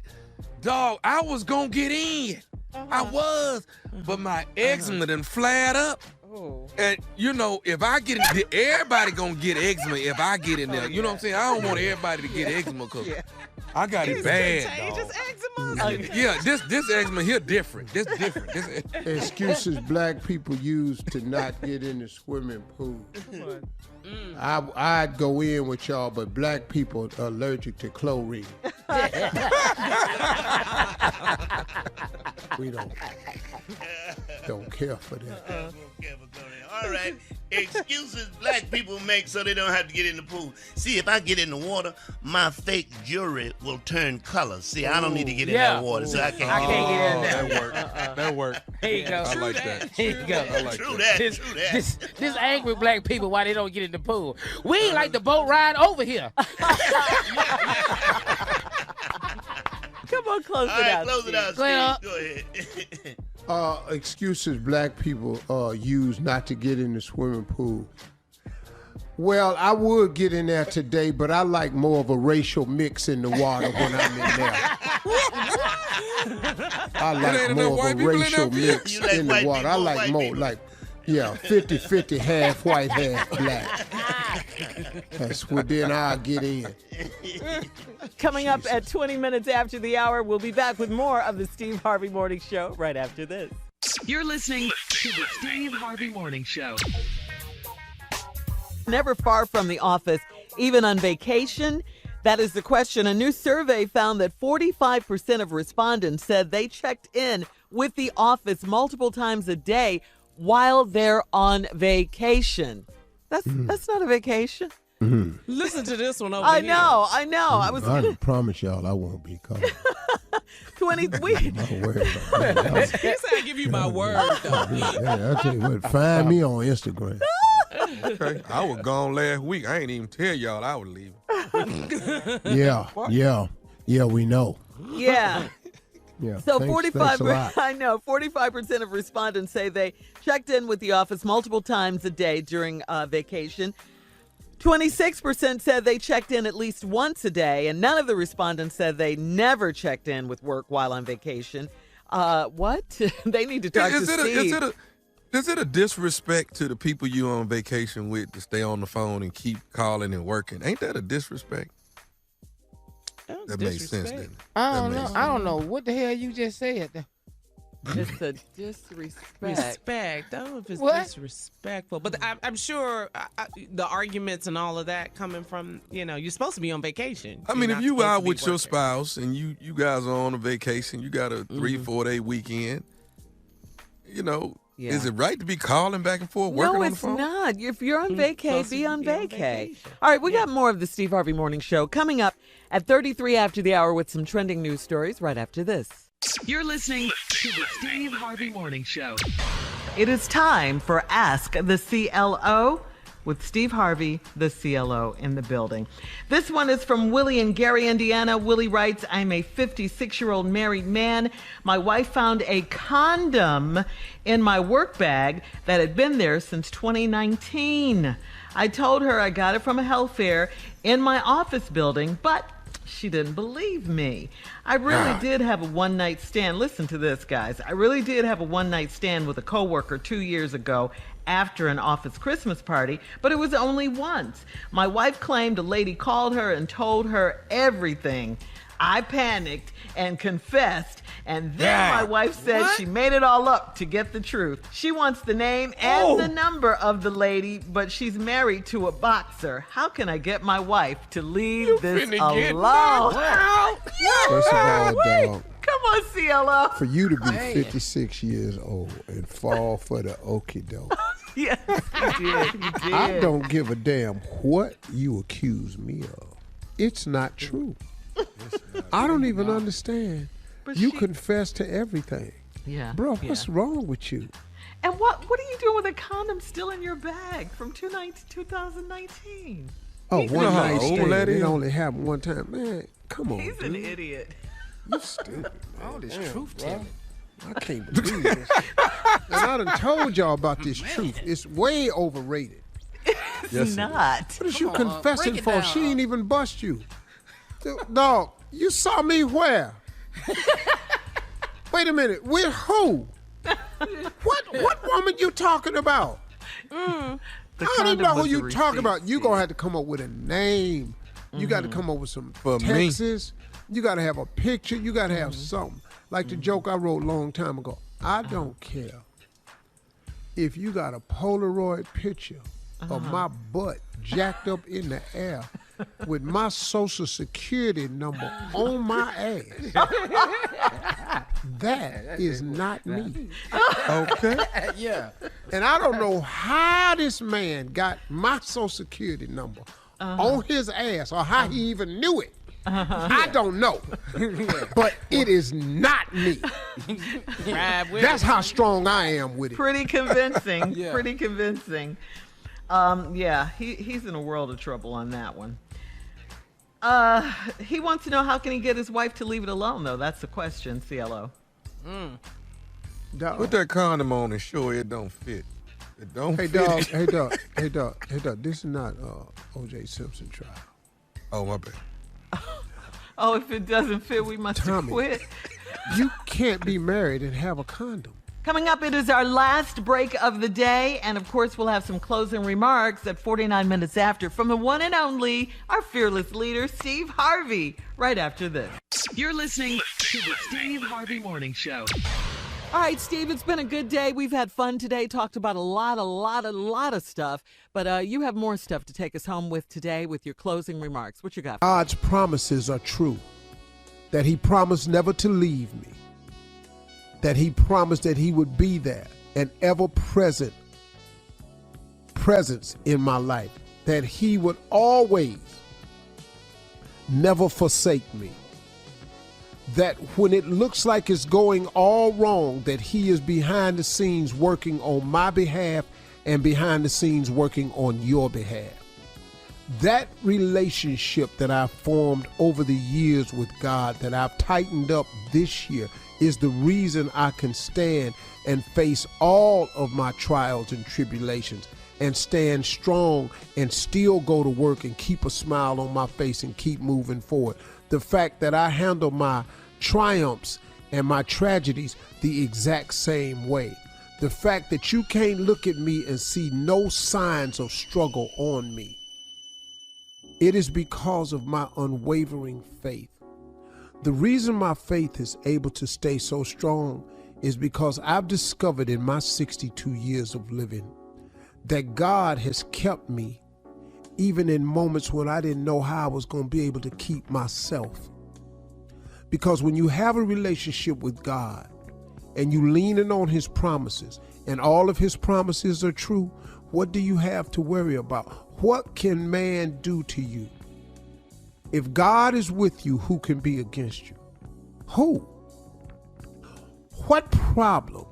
S7: Dog, I was gonna get in. I was. But my eczema done flared up.
S3: Oh.
S7: And, you know, if I get in, everybody gonna get eczema if I get in there. You know what I'm saying? I don't want everybody to get eczema because I got it bad, dog. Yeah, this eczema here different. This different.
S1: Excuses black people use to not get in the swimming pool. I'd go in with y'all, but black people are allergic to chlorine. We don't care for that.
S10: All right. Excuses black people make so they don't have to get in the pool. See, if I get in the water, my fake jewelry will turn color. See, I don't need to get in that water, so I can't get in there.
S7: That worked.
S4: There you go.
S7: I like that.
S4: Here you go.
S7: I like
S10: True
S7: that.
S10: that. True that.
S4: This angry black people, why they don't get in the pool? We ain't like the boat ride over here.
S3: Come on, close
S10: All
S3: it
S10: right,
S3: out.
S10: close it out,
S4: Go ahead.
S10: Steve. Go ahead.
S1: Excuses black people use not to get in the swimming pool. Well, I would get in there today, but I like more of a racial mix in the water when I'm in there. I like more of a racial mix
S10: You like
S1: in the
S10: white
S1: water. I
S10: people,
S1: like
S10: white
S1: more
S10: people.
S1: like, 50-50, half white, half black. That's what then I'll get in.
S3: Coming up at 20 minutes after the hour, we'll be back with more of the Steve Harvey Morning Show right after this.
S2: You're listening to the Steve Harvey Morning Show.
S3: Never far from the office, even on vacation? That is the question. A new survey found that 45% of respondents said they checked in with the office multiple times a day while they're on vacation. That's not a vacation.
S8: Listen to this one over
S3: I
S8: here.
S3: know.
S1: I promise y'all I won't be coming.
S3: 20 weeks.
S1: Don't worry about that.
S8: He said, I give you my word, though.
S1: I'll tell you what, find me on Instagram.
S7: Okay. I was gone last week. I ain't even tell y'all I was leaving.
S1: Yeah, we know.
S3: Yeah.
S1: Yeah.
S3: So
S1: thanks a lot.
S3: 45% of respondents say they checked in with the office multiple times a day during vacation. 26% said they checked in at least once a day, and none of the respondents said they never checked in with work while on vacation. What? They need to talk to Steve.
S7: Is it a disrespect to the people you on vacation with to stay on the phone and keep calling and working? Ain't that a disrespect? That makes sense, didn't it?
S4: I don't know. What the hell you just said?
S3: It's a disrespect.
S8: Respect. I don't know if it's
S4: What?
S8: disrespectful, but I'm sure the arguments and all of that coming from, you're supposed to be on vacation.
S7: I mean, if you out with your spouse and you guys are on a vacation, you got a 3-4 day weekend, is it right to be calling back and forth, working on the phone?
S3: No, it's not. If you're on vacay, be on vacay. All right, we got more of the Steve Harvey Morning Show coming up at 33 after the hour with some trending news stories right after this.
S2: You're listening to the Steve Harvey Morning Show.
S3: It is time for Ask the CLO with Steve Harvey, the CLO, in the building. This one is from Willie in Gary, Indiana. Willie writes, I'm a 56-year-old married man. My wife found a condom in my work bag that had been there since 2019. I told her I got it from a health fair in my office building, but she didn't believe me. I really did have a one-night stand. Listen to this, guys. I really did have a one-night stand with a coworker 2 years ago after an office Christmas party, but it was only once. My wife claimed a lady called her and told her everything. I panicked and confessed, and then my wife said she made it all up to get the truth. She wants the name and the number of the lady, but she's married to a boxer. How can I get my wife to leave this alone?
S1: First of all, dog,
S3: come on, CLO.
S1: for you to be 56 years old and fall for the okie doke.
S3: Yes, he did.
S1: I don't give a damn what you accuse me of. It's not true. I don't even understand.
S3: But
S1: you confess to everything.
S3: Yeah.
S1: Bro, what's wrong with you?
S3: And what are you doing with a condom still in your bag from 2019?
S1: Oh, one night
S7: old
S1: stand.
S7: that
S1: It
S7: is?
S1: only happened one time. Man, come on,
S3: He's
S1: dude.
S3: an idiot.
S1: You stupid.
S4: All this truth telling.
S1: I can't believe this. And I done told y'all about this truth. It's way overrated.
S3: It's not.
S1: What is you
S4: Come on,
S1: confessing
S4: break it
S1: for?
S4: down.
S1: She ain't even bust you. Dog, you saw me where? Wait a minute. With who? What woman you talking about? I don't even know who you talking about. You gonna have to come up with a name. You got to come up with some
S7: For me.
S1: Texas. You got to have a picture. You got to have something. Like the joke I wrote a long time ago. I don't care if you got a Polaroid picture of my butt jacked up in the air with my social security number on my ass. That is not me.
S7: Okay.
S4: Yeah.
S1: And I don't know how this man got my social security number on his ass or how he even knew it. I don't know. But it is not me. That's how strong I am with it.
S3: Pretty convincing.
S4: Yeah.
S3: Pretty convincing. He's in a world of trouble on that one. He wants to know how can he get his wife to leave it alone, though. That's the question, CLO.
S1: Dog.
S7: Put that condom on and show it don't fit. It don't
S1: Hey
S7: fit.
S1: dog, hey dog. This is not O.J. Simpson trial.
S7: Oh, my bad.
S3: Oh, if it doesn't fit, we must
S1: Tommy.
S3: quit.
S1: You can't be married and have a condom.
S3: Coming up, it is our last break of the day. And of course, we'll have some closing remarks at 49 minutes after from the one and only, our fearless leader, Steve Harvey, right after this.
S2: You're listening to the Steve Harvey Morning Show.
S3: All right, Steve, it's been a good day. We've had fun today, talked about a lot of stuff. But you have more stuff to take us home with today with your closing remarks. What you got?
S1: God's promises are true. That he promised never to leave me. That he promised that he would be there, an ever-present presence in my life. That he would always never forsake me. That when it looks like it's going all wrong, that he is behind the scenes working on my behalf and behind the scenes working on your behalf. That relationship that I've formed over the years with God, that I've tightened up this year, is the reason I can stand and face all of my trials and tribulations and stand strong and still go to work and keep a smile on my face and keep moving forward. The fact that I handle my triumphs and my tragedies the exact same way. The fact that you can't look at me and see no signs of struggle on me. It is because of my unwavering faith. The reason my faith is able to stay so strong is because I've discovered in my 62 years of living that God has kept me even in moments when I didn't know how I was going to be able to keep myself. Because when you have a relationship with God and you leaning on his promises and all of his promises are true, what do you have to worry about? What can man do to you? If God is with you, who can be against you? Who? What problem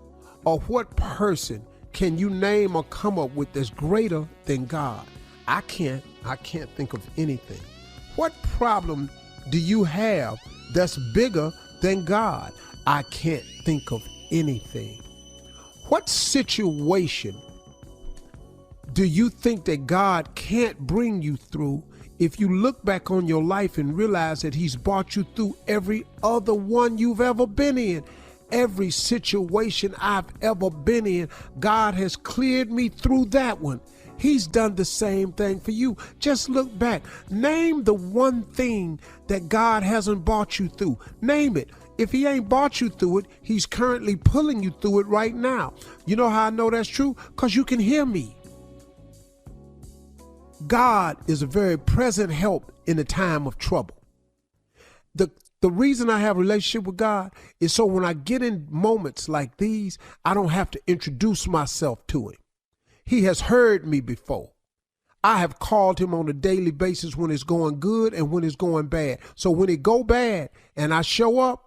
S1: or what person can you name or come up with that's greater than God? I can't think of anything. What problem do you have that's bigger than God? I can't think of anything. What situation do you think that God can't bring you through if you look back on your life and realize that he's brought you through every other one you've ever been in? Every situation I've ever been in, God has cleared me through that one. He's done the same thing for you. Just look back. Name the one thing that God hasn't brought you through. Name it. If he ain't brought you through it, he's currently pulling you through it right now. You know how I know that's true? Because you can hear me. God is a very present help in a time of trouble. The reason I have a relationship with God is so when I get in moments like these, I don't have to introduce myself to him. He has heard me before. I have called him on a daily basis when it's going good and when it's going bad. So when it go bad and I show up,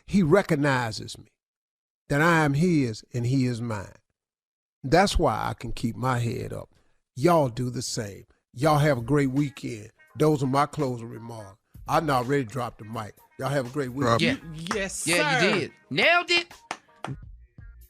S1: he recognizes me, that I am his and he is mine. That's why I can keep my head up. Y'all do the same. Y'all have a great weekend. Those are my closing remarks. I already dropped the mic. Y'all have a great weekend.
S4: Yeah.
S8: Yes, sir.
S4: Yeah, you did. Nailed it.